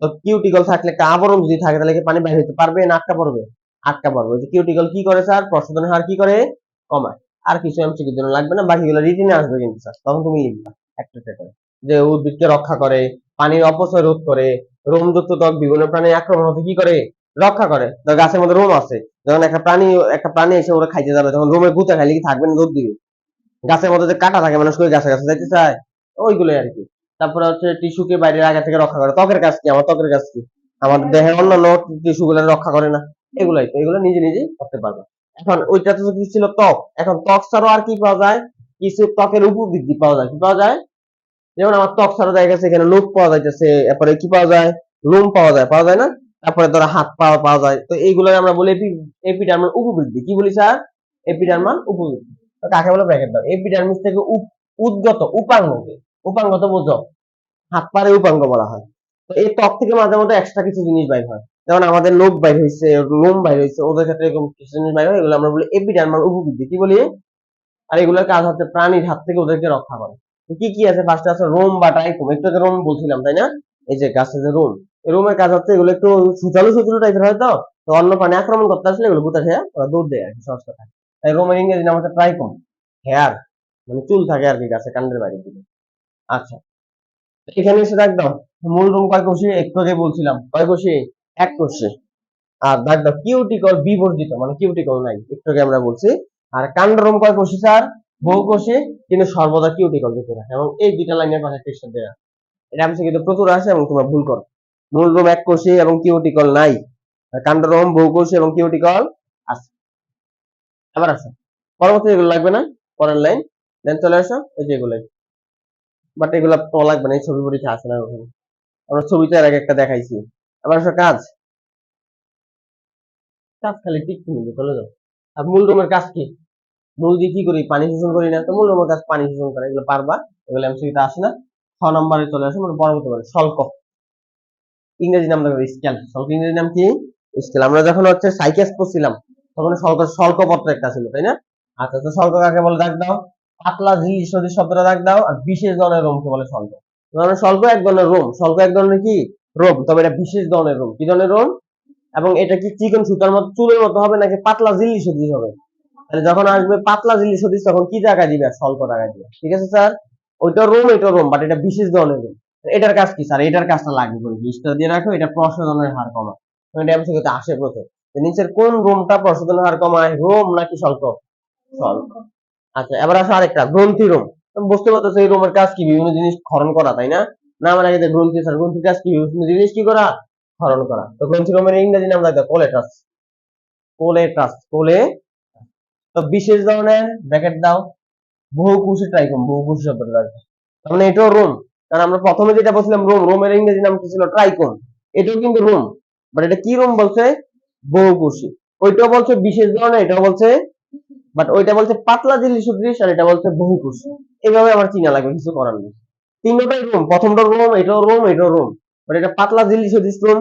তো কিউটিকল থাকলে, একটা আবরণ যদি থাকে, তাহলে কি পানি বের হতে পারবে না আটকা পড়বে, আটকা পড়বে। ওই যে কিউটিকল কি করে স্যার, প্রসাধনের হার কি করে, কমায়। আর কিছু এমসিকিউর জন্য লাগবে না, বাকিগুলো রিটেনে আসবে কিন্তু স্যার, তখন তুমি লিখবা একটা একটা করে। যে উদ্ভিদকে রক্ষা করে, পানির অপচয় রোধ করে, রোমযুক্ত ত্বক বিভিন্ন প্রাণীর আক্রমণ হতে কি করে, রক্ষা করে। ধর গাছের মধ্যে রোম আছে, যখন একটা প্রাণী এসে ওরা খাইতে যাবে, তখন রোমে গুঁতা খাইলে কি থাকবে না, রোদ দিবে। গাছের মধ্যে যে কাটা থাকে, মানুষ করে গাছে গাছে যাইতে চায়, ওইগুলোই আর কি। তারপরে হচ্ছে টিস্যুকে বাইরের আগা থেকে রক্ষা করে। ত্বকের কাজ কি, আমার ত্বকের কাজ কি, আমাদের দেহের অন্যান্য টিস্যু গুলো রক্ষা করে না, এগুলাই তো, এগুলো নিজে নিজেই করতে পারবে। এখন ওইটা তো কি ছিল, ত্বক। এখন ত্বক ছাড়াও আর কি পাওয়া যায়, কিছু ত্বকের উপবৃদ্ধি পাওয়া যায়। কি পাওয়া যায়, যেমন আমার ত্বক ছাড়া দেখা গেছে এখানে নখ পাওয়া যাইতেছে, এরপরে কি পাওয়া যায়, লোম পাওয়া যায়, পাওয়া যায় না। তারপরে ধরো হাত পাওয়া পাওয়া যায়, তো এইগুলো আমরা বলি এপিডার্মাল উপবৃদ্ধি। কি বলি স্যার, এপিডার্মাল উপবৃত্তি। তো কাকে বলে ব্র্যাকেট দাও। এপিডার্মিস থেকে উদ্গত উপাঙ্গকে, উপাঙ্গ তো বোঝো, হাত পারে উপাঙ্গ বলা হয়। তো এই ত্বক থেকে মাঝে মধ্যে এক্সট্রা কিছু জিনিস বাইর হয়, যেমন আমাদের নখ বাইর হয়েছে, লোম বাইর হয়েছে, ওদের ক্ষেত্রে এরকম কিছু জিনিস বাইর হয়, এগুলো আমরা বলি এপিডার্মাল উপবৃত্তি। কি বলি? আর এগুলোর কাজ হচ্ছে প্রাণীর হাত থেকে ওদেরকে রক্ষা করে। কি কি আছে? ফার্স্টে আছে রোম বা ট্রাইকোম, একটু আগে রোম বলছিলাম তাই না? এই যে গাছের যে রোম, এই রোমের কাজ হচ্ছে এগুলো একটু সুচালু সুচালু টাইপের হয়, তো তো অন্য প্রাণী আক্রমণ করতে আসলে এগুলো গুতা খেয়ে ওরা দৌড় দেয় আর কি, সহজ কথা। তাই রোমের ইংরেজি নাম হচ্ছে ট্রাইকোম। হেয়ার মানে চুল থাকে আর কি গাছে কাণ্ডের বাইরের দিকে। আচ্ছা, এখানে এসে দাগ দাও। মূল রোম কয় কোষী? একটু আগে বলছিলাম কয় কোষী? এক কোষী। আর দাগ দাও কিউটিকল বিবর্জিত, মানে কিউটিকল নাই, একটু আগে আমরা বলছি। আর কাণ্ডরোম কয় কোষী স্যার? বহু কোষী, কিন্তু সর্বদা কিউটিকল দিতে থাকে। এবং এই দুইটা লাইনের পাশে টেক্সট দেয়া, এটা আমি কিন্তু প্রচুর আসে এবং তোমরা ভুল করো। মূল রোম এক কোষী এবং কিউটিকল নাই, আর কাণ্ডরোম বহু কোষী এবং কিউটিকল আছে। আবার আসো, পরবর্তী এগুলো লাগবে না, পরের লাইন। দেন চলে আসো এই যে এগুলো, বাট এগুলো তো লাগবে না, এই ছবি পরীক্ষা আসে না ওখানে, আমরা ছবিতে এর আগে একটা দেখাইছি। আবার আসো কাজ, কাজ খালি টিক নিবে চলে যাও। আর মূল রোমের কাজ কি? মূল দিয়ে কি করি? পানি শোষণ করি না? তো মূল রোমের কাজ পানি শোষণ করে, এগুলো পারবা, এগুলো এমসিকিউতে আসে না। 6 নম্বরে চলে আসো, মানে পরবর্তী বলে শল্ক, ইংরেজি নাম দেখো স্কেল। শল্ক ইংরেজি নাম কি? স্কেল। আমরা যখন হচ্ছে সাইকেস পড়ছিলাম তখন শল্ক পত্র একটা ছিল তাই না? আচ্ছা, তো শল্ক কাকে বলে দাগ দাও। পাতলা ঝিল্লি সদৃশ শব্দটা দাগ দাও। আর বিশেষ ধরনের রোমকে বলে শল্ক। ধরনের শল্ক এক ধরনের রোম, শল্ক এক ধরনের কি রোম, তবে এটা বিশেষ ধরনের রোম। কি ধরনের রোম? এবং এটা কি চিকন সুতার মতো চুলের মতো হবে নাকি পাতলা ঝিল্লি সদৃশ হবে? তাহলে যখন আসবে পাতলা ঝিল্লি সদৃশ তখন কি জায়গায় দিবে? স্বল্প জায়গায় দিবে। ঠিক আছে স্যার? ওইটা রোম, এটা রোম, বাট এটা বিশেষ ধরনের রোম। এটার কাজ কি স্যার? এটার কাজটা লাগবে করে লিস্টটা দিয়ে রাখো, এটা প্রসাধনের হার কমা। এটা এমসিকিউতে আসে প্রথম, যে নিচের কোন রোমটা প্রসাধনের হার কমায়, রোম নাকি স্বল্প? স্বল্প। আচ্ছা, এবার আসো আরেকটা, গ্রন্থি রোম। তুমি বুঝতে পারতেছো এই রোমের কাজ কি? বিভিন্ন জিনিস ক্ষরণ করা তাই না? না মানে আগে গ্রন্থি, স্যার গ্রন্থির কাজ কি? বিভিন্ন জিনিস কি করা? ক্ষরণ করা। তো গ্রন্থি রোমের ইংরেজি নাম দাও কোলেটাস। কোলেটাস, কোলে। তো বিশেষ ধরনের ব্র্যাকেট দাও, বহুকোষী ট্রাইকোম, বহুকোষী শব্দটা রাখবে। তার মানে এটাও রোম, কারণ আমরা প্রথমে যেটা বলছিলাম রোম, রোমের ইংরেজি নাম কি ছিল? ট্রাইকোম। এটাও কিন্তু রোম, বাট এটা কি রোম বলছে? বহুকোষী। ওইটাও বলছে বিশেষ ধরনের, এটাও বলছে, বাট ওইটা বলছে পাতলা ঝিল্লি সদৃশ, আর এটা বলছে বহুকোষী। এইভাবে আমার চিনা লাগবে, কিছু করার নেই। তিনটাই রোম, প্রথমটা রোম, এটাও রোম, এটাও রোম, বাট এটা পাতলা ঝিল্লি সদৃশ রোম,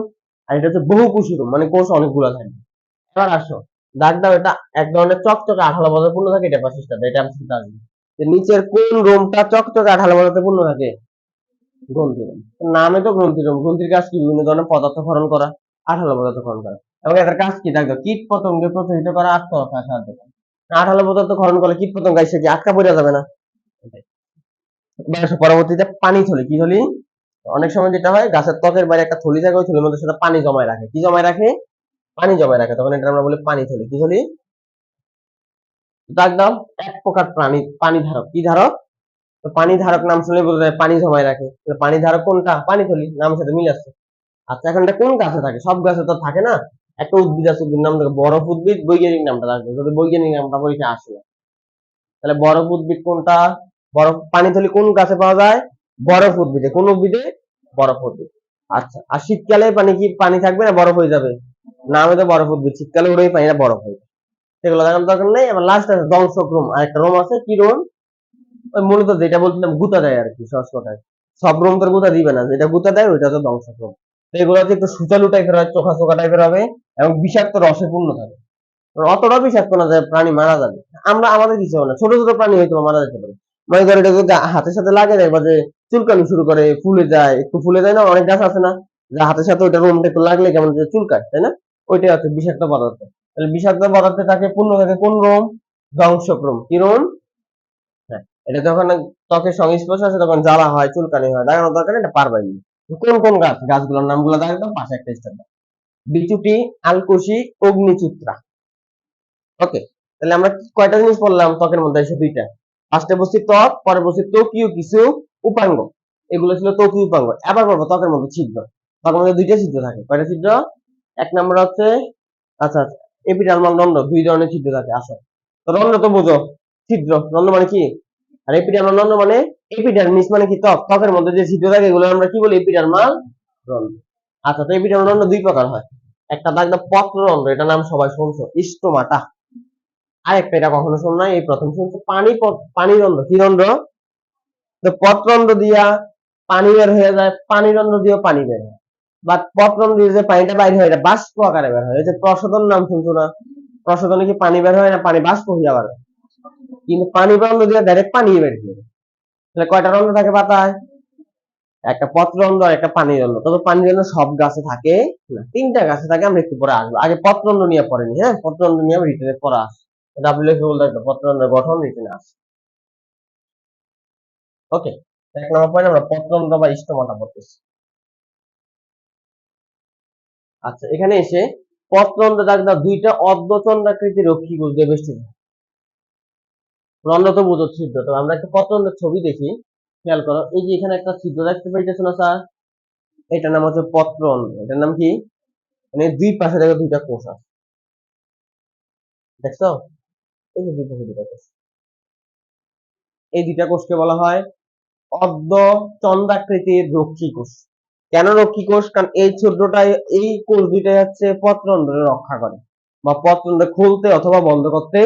আর এটা হচ্ছে বহুকোষী রোম, মানে কোষ অনেকগুলো থাকবে। এবার আসো, দাগ দাও, এটা এক ধরনের চকচকে আঠালো পদার্থে পূর্ণ থাকে, এটা পাশে এটা আমি সেটা আসবে। যে নিচের কোন রোমটা চকচকে আঠালো পদার্থে পূর্ণ থাকে? গ্রন্থি রোম। নামে তো গ্রন্থি রোম, গ্রন্থির কাজ কি? বিভিন্ন ধরনের পদার্থ ক্ষরণ করা, আঠালো পদার্থ ক্ষরণ করা। এবং এটার কাজ কি? দাগ দাও, কীট পতঙ্গে প্রতিহত করা, আত্মরক্ষায় সাহায্য করে। আঠালো পদার্থ ক্ষরণ করলে কীট পতঙ্গ এসে কি আটকা পড়ে যাবে না? এবার আসো পরবর্তীতে পানি থলি। কি থলি? অনেক সময় যেটা হয়, গাছের ত্বকের বাইরে একটা থলি থাকে, ওই থলির মধ্যে সেটা পানি জমায় রাখে। কি জমায় রাখে? পানি জমায় রাখে, তখন এটা আমরা বলি পানি থলি। কি থলি? দাগ দাও, এক প্রকার প্রাণী পানি ধারক। কি ধারক? তো পানি ধারক নাম শুনলে বোঝা যায় পানি জমায় রাখে। পানি ধারক কোনটা? পানি থলি, নামের সাথে মিল আছে। আচ্ছা, এখন এটা কোন গাছে থাকে? সব গাছে তো থাকে না। একটা উদ্ভিদ আছে, উদ্ভিদ নাম দেখো বরফ উদ্ভিদ, বৈজ্ঞানিক নামটা রাখবে, যদি বৈজ্ঞানিক নামটা পরীক্ষা আসে না। তাহলে বরফ উদ্ভিদ কোনটা? বরফ পানি থলি কোন গাছে পাওয়া যায়? বরফ উদ্ভিদে। কোন উদ্ভিদে? বরফ উদ্ভিদ। আচ্ছা, আর শীতকালে পানি কি পানি থাকবে না বরফ হয়ে যাবে? নামে তো বরফ উদ্ভিদ, শীতকালে ওটাই পানিটা বরফ হয়ে যাবে। সেগুলো দেখানোর দরকার নেই। আবার লাস্ট আছে দংশক রোম, আর একটা রোম আছে কি রোম? ওই মূলত যেটা বলছিলাম গুতা দেয় আর কি, সহজ কথায়। সব রোম তোর গুতা দিবে না, যেটা গুতা দেয় ওইটা তো দংশক রোম। তো এগুলো হচ্ছে একটু সুচালু টাইপের হয়, চোখা চোখা টাইপের হবে, এবং বিষাক্ত রসে পূর্ণ থাকে। অতটা বিষাক্ত না যে প্রাণী মারা যাবে। আমরা আমাদের কিছু হবে না, ছোট ছোট প্রাণী হয়তো মারা যেতে পারে। মানে ধর এটা যদি হাতের সাথে লাগে যায়, বা যে চুলকানি শুরু করে, ফুলে যায়, একটু ফুলে যায় না, অনেক গাছ আছে না, যে হাতের সাথে ওইটা রোমটা একটু লাগলে কেমন যে চুলকায় তাই না? ওইটাই হচ্ছে বিষাক্ত পদার্থ। তাহলে বিষাক্ত পদার্থে থাকে পূর্ণ থাকে কোন রোম? দংশক রোম। কি রোম? হ্যাঁ, এটা যখন ত্বকের সংস্পর্শ আসে তখন জ্বালা হয়, চুলকানি হয়, লাগানোর দরকার নেই, এটা পারবাই না। কোন কোন গাছ? গাছগুলোর নামগুলো দাও, একদম পাশে একটা স্টার দাও। বিচুটি, আলকুশি, অগ্নিচূত্রা। ওকে, তাহলে আমরা কয়টা জিনিস পড়লাম ত্বকের মধ্যে? এসে দুইটা। ফার্স্টে বলছি ত্বক, পরে বলছি ত্বকীয় কিছু উপাঙ্গ। এগুলো ছিল ত্বকীয় উপাঙ্গ। এবার বলবো ত্বকের মধ্যে ছিদ্র। ত্বকের মধ্যে দুইটা ছিদ্র থাকে। কয়টা ছিদ্র? এক নম্বর হচ্ছে, আচ্ছা আচ্ছা, এপিডার্মাল রন্ধ্র, দুই ধরনের ছিদ্র থাকে। আসো, তো রন্ধ্র তো বুঝো, ছিদ্র, রন্ধ্র মানে কি? আর এপিডার্মাল রন্ধ্র মানে, এপিডার্মিস মানে কি? ত্বক, ত্বকের মধ্যে যে ছিদ্র থাকে এগুলো আমরা কি বলি? এপিডার্মাল রন্ধ্র। আচ্ছা, তো এপিডার্মাল রন্ধ্র দুই প্রকার হয়। একটা দাগ দাও পত্ররন্ধ্র, এটা নাম সবাই শুনছো, স্টোমাটা। আরেকটা, এটা কখনো শোনো না, এই প্রথম শুনছো। পানিরন্ধ্র, কি রন্ধ্র? তো পত্রন্ধ্র দিয়া পানি বের হয়ে যায়, পানিরন্ধ্র দিয়েও পানি বের হয়। বা পত্রন্ধ্র দিয়ে যে পানিটা বাইর হয়, এটা বাষ্প আকারে বের হয়। এই যে প্রশোধন নাম শুনছো না? প্রশোধনে কি পানি বের হয় না পানি বাষ্প হইয়া বের হয়? কিন্তু পানি রন্ধ্র দিয়ে ডাইরেক্ট পানি বের হয়। তাহলে কয়টা রন্ধ্র থাকে পাতায়? একটা পত্ররন্ধ্র আর একটা পানিরন্ধ্র। তবে পানিরন্ধ্র সব গাছে থাকে না, 3টা গাছে থাকে। আমরা একটু পরে আসবো, আগে পত্ররন্ধ্র নিয়ে পড়েনি। হ্যাঁ, পত্ররন্ধ্র নিয়ে রিটেনে পড়া আসে। ডাব্লিউএফ বলতে একটা পত্ররন্ধ্রের গঠন রিটেনে আসে। ওকে, 1 নম্বর পয়েন্ট আমরা পত্ররন্ধ্র বা স্টোমাটা পড়তেছি। আচ্ছা, এখানে এসে পত্ররন্ধ্র দাগটা দুইটা অর্ধচন্দ্রাকৃতির রক্ষীকোষ দিয়ে বেষ্টিত। রন্ধ্র তো বুঝো ছিদ্র, তো আমরা একটা পত্ররন্ধ্রের ছবি দেখি, খেয়াল করো। এই যে এখানে একটা ছিদ্র দেখতে পাইতেছো না স্যার? এটার নাম হচ্ছে পত্ররন্ধ্র। এটার নাম কি? মানে দুই পাশে দেখো দুইটা কোষ আছে, দেখছো? এই যে দুই পাশে দুইটা কোষ, এই দুইটা কোষকে বলা হয় অর্ধচন্দ্রাকৃতির রক্ষী কোষ। কেন রক্ষী কোষ? কারণ এই ছিদ্রটাই, এই কোষ দুইটাই হচ্ছে পত্ররন্ধ্র রক্ষা করে, বা পত্ররন্ধ্র খুলতে অথবা বন্ধ করতে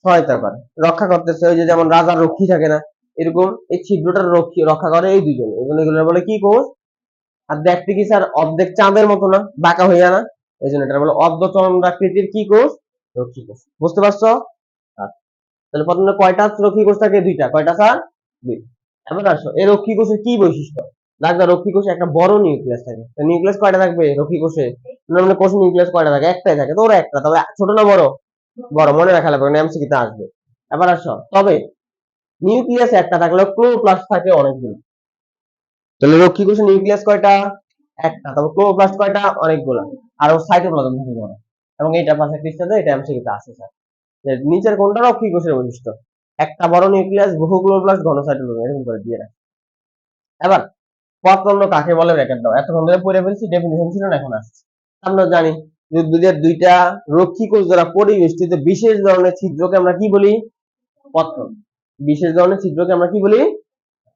সহায়তা করে, রক্ষা করতেছে। ওই যে যেমন রাজার রক্ষী থাকে না, এরকম এই ছিদ্রটার রক্ষা করে এই দুইজন। এগুলো বলে কি কোষ? আর দেখতে কি স্যার অর্ধেক চাঁদের মতো না, বাঁকা হইয়া না? এই জন্য এটা বলে অর্ধচন্দ্রাকৃতির কি কোষ? রক্ষী কোষ। বুঝতে পারছো? আচ্ছা, তাহলে প্রথমে কয়টা রক্ষী কোষ থাকে? দুইটা। কয়টা স্যার? দুই। এবার আসো, এই রক্ষী কোষের কি বৈশিষ্ট্য? ডাক্তার, রক্ষী কোষে একটা বড় নিউক্লিয়াস থাকে। নিউক্লিয়াস কয়টা থাকবে রক্ষী কোষে? মানে কোষ নিউক্লিয়াস কয়টা থাকে? একটাই থাকে। তো ওরা একটা, তবে ছোট না বড়? বড়। মনে রাখা লাগবে, এমসিকিউ তে আসবে। এবার আসো, তবে নিউক্লিয়াস একটা থাকলেও ক্লোরোপ্লাস্ট থাকে অনেকগুলো। তাহলে রক্ষী কোষে নিউক্লিয়াস কয়টা? একটা। তবে ক্লোরোপ্লাস্ট কয়টা? অনেকগুলো। আর সাইটোপ্লাজম থাকে বড়। এবং এটা পাশে ক্রিস্টাল, এটা এমসিকিউ তে আসে স্যার। নিচের কোনটা রক্ষী কোষের বৈশিষ্ট্য? একটা বড় নিউক্লিয়াস, বহু ক্লোরোপ্লাস্ট, ঘন সাইটোপ্লাজম, এরকম করে দিয়ে রাখে। এবার পত্ররন্ধ্র কাকে বলে ব্র্যাকেট দাও। এতক্ষণ ধরে পড়ে ফেলছি, ডেফিনিশন ছিল না, এখন আসছে। আমরা জানি যে দুইটা রক্ষী কোষ দ্বারা পরিবেষ্টিত বিশেষ ধরনের ছিদ্রকে আমরা কি বলি? পত্ররন্ধ্র। বিশেষ ধরনের ছিদ্রকে আমরা কি বলি?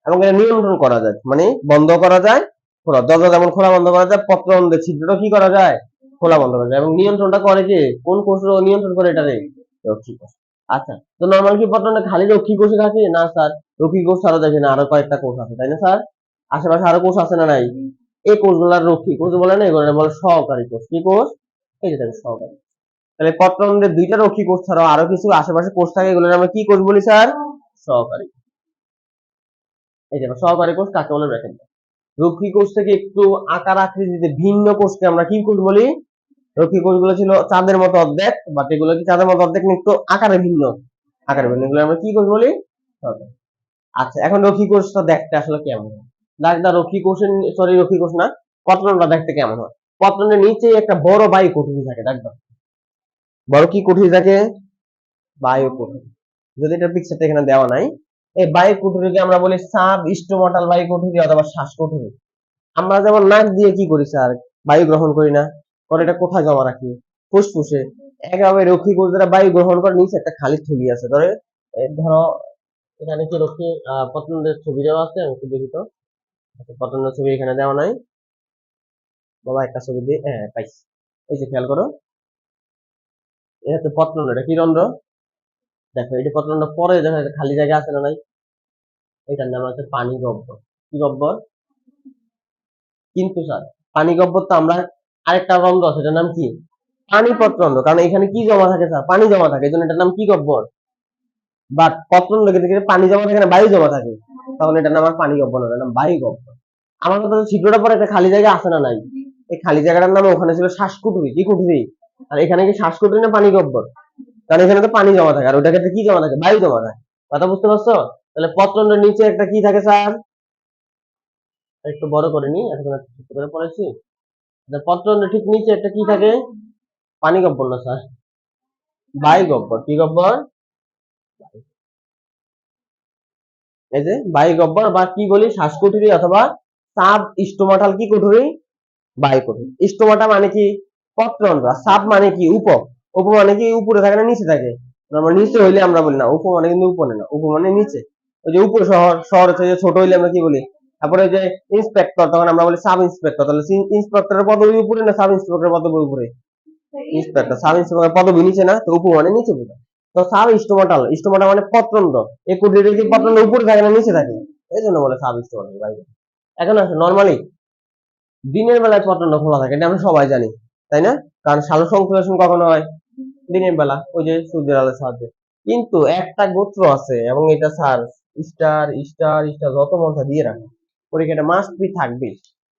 এবং এটা নিয়ন্ত্রণ করা যায়, মানে বন্ধ করা যায়, খোলা। দরজা যেমন খোলা বন্ধ করা যায়, পত্ররন্ধ্রের ছিদ্রটা কি করা যায়? খোলা বন্ধ করা যায়। এবং নিয়ন্ত্রণটা করে কে? কোন কোষ নিয়ন্ত্রণ করে এটারে? রক্ষী কোষ। আচ্ছা, তো নরমাল কি পত্ররন্ধ্রে খালি রক্ষী কোষ থাকে? না স্যার, রক্ষী কোষ ছাড়া দেখেন আরো কয়েকটা কোষ আছে, তাই না স্যার? আশেপাশে আরো কোষ আছে না নাই? এই কোষগুলার রক্ষী কোষ বলে না, এগুলো বলে সহকারী কোষ। কি কোষ? এই যে দেখেন, সহকারী। তাহলে পত্ররন্ধ্রের দুইটা রক্ষী কোষ ছাড়াও আরো কিছু আশেপাশে কোষ থাকে, এগুলো আমরা কি কোষ বলি স্যার? সহকারী। এই যে সহকারী কোষ কাকে বলে দেখেন। রক্ষী কোষ থেকে একটু আকার আকৃতিতে ভিন্ন কোষকে আমরা কি কোষ বলি? রক্ষী কোষগুলো ছিল চাঁদের মতো অর্ধেক, বাট এগুলো কি চাঁদের মতো অর্ধেক না, একটু আকারে ভিন্ন। আকারে ভিন্ন, এগুলো আমরা কি কোষ বলি? সহকারী। আচ্ছা, এখন রক্ষী কোষটা দেখতে আসলে কেমন হয়? ডাক্তার, রক্ষী কোষের, সরি রক্ষী কোষ না, পত্ররন্ধ্রটা দেখতে কেমন হয়? পত্ররন্ধ্রের নিচে একটা বড় বায়ু কুঠুরি থাকে ডাক্তার। বড় কি কুঠুরি থাকে? বায়ু কুঠুরি। যদি এটা পিকচারটা এখানে দেওয়া নাই, এই বায়ু কুঠুরিকে আমরা বলি সাব স্টোমাটাল বায়ু কুঠুরি অথবা শ্বাস কুঠুরি। আমরা যেমন নাক দিয়ে কি করি স্যার? বায়ু গ্রহণ করি না? পরে এটা কোথায় জমা রাখি? ফুসফুসে। একভাবে রক্ষী কোষ দ্বারা বায়ু গ্রহণ করে, নিচে একটা খালি থলি আছে। ধরো এখানে কি রক্ষী পতঙ্গের ছবি দেওয়া আছে, আমি একটু দেখি তো। পতঙ্গের ছবি এখানে দেওয়া নাই বাবা, একটা ছবি দিয়ে, হ্যাঁ পাইছি। এই যে খেয়াল করো, এটা হচ্ছে পত্ররন্ধ্র। এটা কি রন্ধ্র? দেখো, এটা পত্ররন্ধ্র। পরে দেখো একটা খালি জায়গা আছে না নাই? এটার নাম হচ্ছে পানি গহ্বর। কি গহ্বর? কিন্তু স্যার, পানি গহ্বর তো আমরা, আরেকটা রন্ধ্র আছে, এটার নাম কি? পানি পত্ররন্ধ্র। কারণ এখানে কি জমা থাকে স্যার? পানি জমা থাকে, এই জন্য এটার নাম কি গহ্বর? বাট পত্ররন্ধ্র থেকে পানি জমা থাকে না, বায়ু জমা থাকে, তখন এটার নাম আর পানি গহ্বর নয়, এটার নাম বায়ু গহ্বর। আমার কথা, ছিদ্রটা পরে একটা খালি জায়গা আছে না নাই? এই খালি জায়গাটার নাম ওখানে ছিল শ্বাসকুঠুরি। কি কুঠুরি? আর এখানে কি শ্বাসকুঠুরি না পানি গহ্বর? কারণ এখানে তো পানি জমা থাকে, আর ওইটা ক্ষেত্রে কি জমা থাকে? বায়ু জমা থাকে। কথা বুঝতে পারছো? তাহলে পত্ররন্ধ্রের নিচে একটা কি থাকে স্যার? একটু বড় করে নি, এখন একটু ছোট করে পড়েছি। পত্ররন্ধ্রের ঠিক নিচে একটা কি থাকে? পানি গহ্বর না স্যার, বায়ু গহ্বর। কি গহ্বর? এই যে বায়ু গহ্বর, বা কি বলি, শ্বাসকুঠুরি অথবা সাব স্টোমাটাল কি কুঠুরি? বায়ু কুঠুরি। স্টোমাটা মানে কি? পত্ররন্ধ্র। সাব মানে কি? উপ। উপ মানে কি? উপরে থাকে না নিচে থাকে? আমরা নিচে হইলে আমরা বলি না উপ, মানে কিন্তু উপরে না, উপ মানে নিচে। ওই যে উপশহর, শহর হচ্ছে যে ছোট হইলে আমরা কি বলি? তারপরে যে ইন্সপেক্টর, তখন আমরা বলি সাব ইন্সপেক্টর। তাহলে ইন্সপেক্টরের পদবি উপরে না সাব ইন্সপেক্টরের পদবি উপরে? ইন্সপেক্টর। সাব ইন্সপেক্টর পদবি নিচে না, তো উপ মানে নিচে বোঝায়। তো সাব স্টোমাটাল, স্টোমাটা মানে পত্রন্ড, এই কুটিরে কি পত্রন্ড উপরে থাকে না নিচে থাকে, এই জন্য বলে সাব স্টোমাটাল ভাই। এখন আসলে নর্মালি দিনের বেলায় পত্রন্ড খোলা থাকে, এটা আমরা সবাই জানি, তাই না? কারণ সালোকসংশ্লেষণ কখন হয়? দিনের বেলা, ওই যে সূর্যের আলোর সাহায্যে। কিন্তু একটা গোত্র আছে, এবং এটা স্যার স্টার স্টার স্টার যত মনটা দিয়ে রাখে, পরীক্ষাটা মাস্ট বি থাকবে,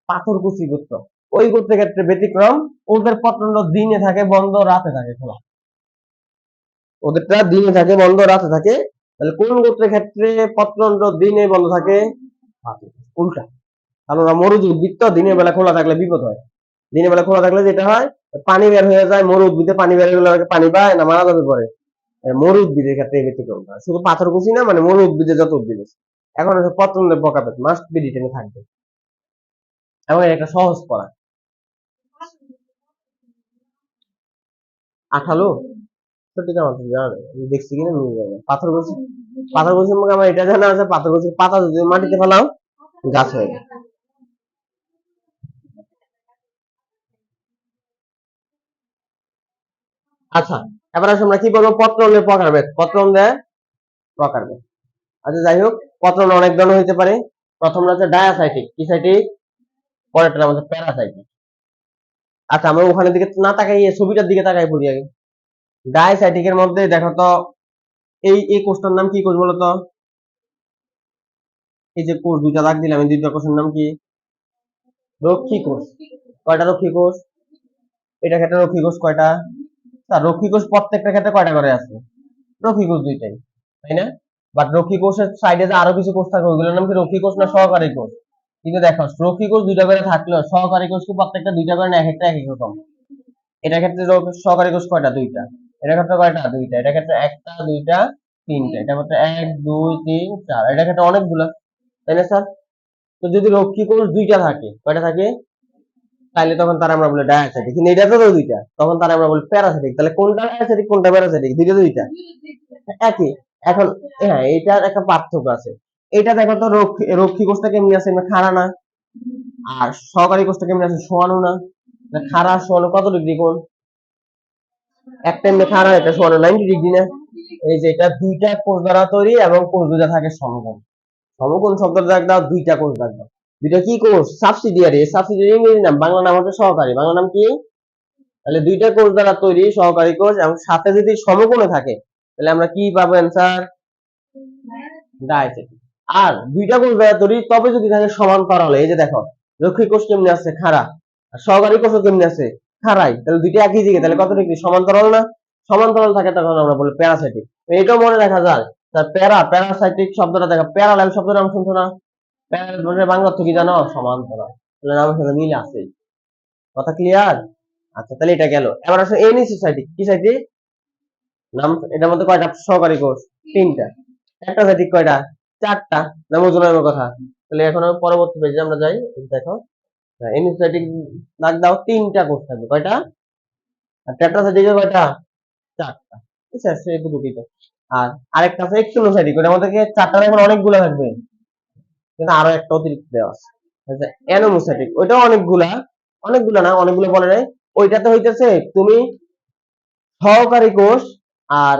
পাথরকুচি গোত্র। ওই গোত্রের ক্ষেত্রে ব্যতিক্রম, ওদের পত্রন্ড দিনে থাকে বন্ধ, রাতে থাকে খোলা। ওদেরটা দিনে থাকে বন্ধ, রাতে থাকে। তাহলে কোন গোত্রের ক্ষেত্রে পত্রন্ড দিনে বন্ধ থাকে? উল্টা। কারণ ওরা মরুজ উদ্ভিদ তো, দিনের বেলা খোলা থাকলে বিপদ হয়। দিনের বেলা খোলা থাকলে যেটা হয়, পানি বের হয়ে যায়, মরু উদ্ভিদে পানি বের হয়ে গেলে পানি পায় না, মারা যাবে পরে। মরু উদ্ভিদের ক্ষেত্রে এই ব্যতিক্রম হয়। শুধু পাথরকুচি না, মানে মরু উদ্ভিদে যত উদ্ভিদ আছে। এখন হচ্ছে পত্রন্ডের প্রকারভেদ মাস্ট বি রিটেনে থাকবে, এবং এটা একটা সহজ পড়া। আঠালো সত্যি আমার তো জানা নেই, আমি দেখছি কিনা নিয়ে যাবে। পাথরকুচি, পাথরকুচির মুখে আমার এটা জানা আছে, পাথরকুচির পাতা যদি মাটিতে ফেলাও গাছ হয়ে যায়। আচ্ছা, এবার আসলে আমরা কি করবো? পত্রন্ডের প্রকারভেদ, পত্রন্ডের প্রকারভেদ। আচ্ছা যাই হোক, পত্রন্ড অনেক ধরনের হইতে পারে। প্রথমটা হচ্ছে ডায়াসাইটিক, কি সাইটিক? পরেরটা আমাদের প্যারাসাইটিক। আচ্ছা, আমরা ওখানে দিকে না তাকাই, ছবিটার দিকে তাকাই পড়ি আগে। ডায়াসাইটিকের মধ্যে দেখো তো, এই কোষটার নাম কি কোষ বলো তো? এই যে কোষ দুইটা দাগ দিলাম, এই দুইটা কোষের নাম কি? রক্ষী কোষ। কয়টা রক্ষী কোষ? এটা ক্ষেত্রে রক্ষী কোষ কয়টা? স্যার রক্ষী কোষ প্রত্যেকটা ক্ষেত্রে কয়টা করে আছে? রক্ষী কোষ দুইটাই, তাই না? বাট রক্ষী কোষের সাইডে যে আরো কিছু কোষ থাকে, ওইগুলোর নাম কি রক্ষী কোষ না সহকারী কোষ? কিন্তু দেখো, রক্ষী কোষ দুইটা করে থাকলেও সহকারী কোষ কি প্রত্যেকটা দুইটা করে না, এক একটা এক এক রকম? এটার ক্ষেত্রে সহকারী কোষ কয়টা? দুইটা। এটার ক্ষেত্রে কয়টা? দুইটা। এটার ক্ষেত্রে একটা, দুইটা, তিনটা। এটার ক্ষেত্রে এক, দুই, তিন, চার। এটার ক্ষেত্রে অনেকগুলা, তাই না স্যার? তো যদি রক্ষী কোষ দুইটা থাকে, কয়টা থাকে? তাহলে তখন তারা আমরা বলি ডায়াসেটিক। কিন্তু এটা তো দুইটা, তখন তারা আমরা বলি প্যারাসিটিক। তাহলে কোনটা ডায়াসেটিক কোনটা প্যারাসিটিক? দুইটা দুইটা একই। এখন হ্যাঁ, এটার একটা পার্থক্য আছে। এটা দেখো তো, রক্ষী কোষটা কেমনি আছে? খাড়া না? আর সহকারী কোষটা কেমনি আছে? শোয়ানো না? খাড়া শোয়ানো কত ডিগ্রি কোণ? একটা এমনি খাড়া, এটা শোয়ানো 90 ডিগ্রি না? এই যে এটা দুইটা কোষ দ্বারা তৈরি, এবং কোষ দুইটা থাকে সমকোণ। সমকোণ শব্দটা দাগ দাও, দুইটা কোষ দাগ দাও। দুইটা কি কোষ? সাবসিডিয়ারি। সাবসিডিয়ারি ইংরেজি নাম, বাংলা নাম হচ্ছে সহকারী। বাংলা নাম কি? তাহলে দুইটা কোষ দ্বারা তৈরি সহকারী কোষ, এবং সাথে যদি সমকোণে থাকে, তাহলে আমরা কি পাবো অ্যান্সার? ডায়াসেটিক। আর দুইটা কোষ দ্বারা তৈরি তবে যদি থাকে সমান্তরালে, এই যে দেখো, রক্ষী কোষ কেমনি আছে? খাড়া। আর সহকারী কোষও কেমনি আছে? খাড়াই। তাহলে দুইটা একই দিকে, তাহলে কত ডিগ্রি? সমান্তরাল না? সমান্তরাল থাকে তখন আমরা বলি প্যারাসাইটিক। এটাও মনে রাখা যায়। প্যারাসাইটিক শব্দটা দেখো, প্যারালাল শব্দটা নাম শুনছো না? প্যারালাল মানে বাংলা অর্থ কি জানো? সমান্তরাল। তাহলে নামের সাথে মিল আছে। কথা ক্লিয়ার? আচ্ছা, তাহলে এটা গেল। এবার আসলে এনিসোসাইটিক, কি সাইটিক? নাম, এটার মধ্যে কয়টা সহকারী কোষ? তিনটা। একটা সাইটিক কয়টা? চারটা। নাম ওজনের কথা। তাহলে এখন আমি পরবর্তী পেজে আমরা যাই। দেখো, এনিসোসাইটিক দাগ দাও, তিনটা কোষ থাকবে, কয়টা? আর টেট্রাসাইটিকে কয়টা? চারটা। আচ্ছা, সে দুটোই তো। আর আরেকটা আছে এক্টিনোসাইটিক, ওটার মধ্যে কি চারটা এখন অনেকগুলো থাকবে, কিন্তু আরো একটা অতিরিক্ত দেওয়া আছে। আচ্ছা, অ্যানোমোসাইটিক, ওইটাও অনেকগুলা, অনেকগুলা না, অনেকগুলো বলে নাই। ওইটাতে হইতেছে তুমি সহকারী কোষ আর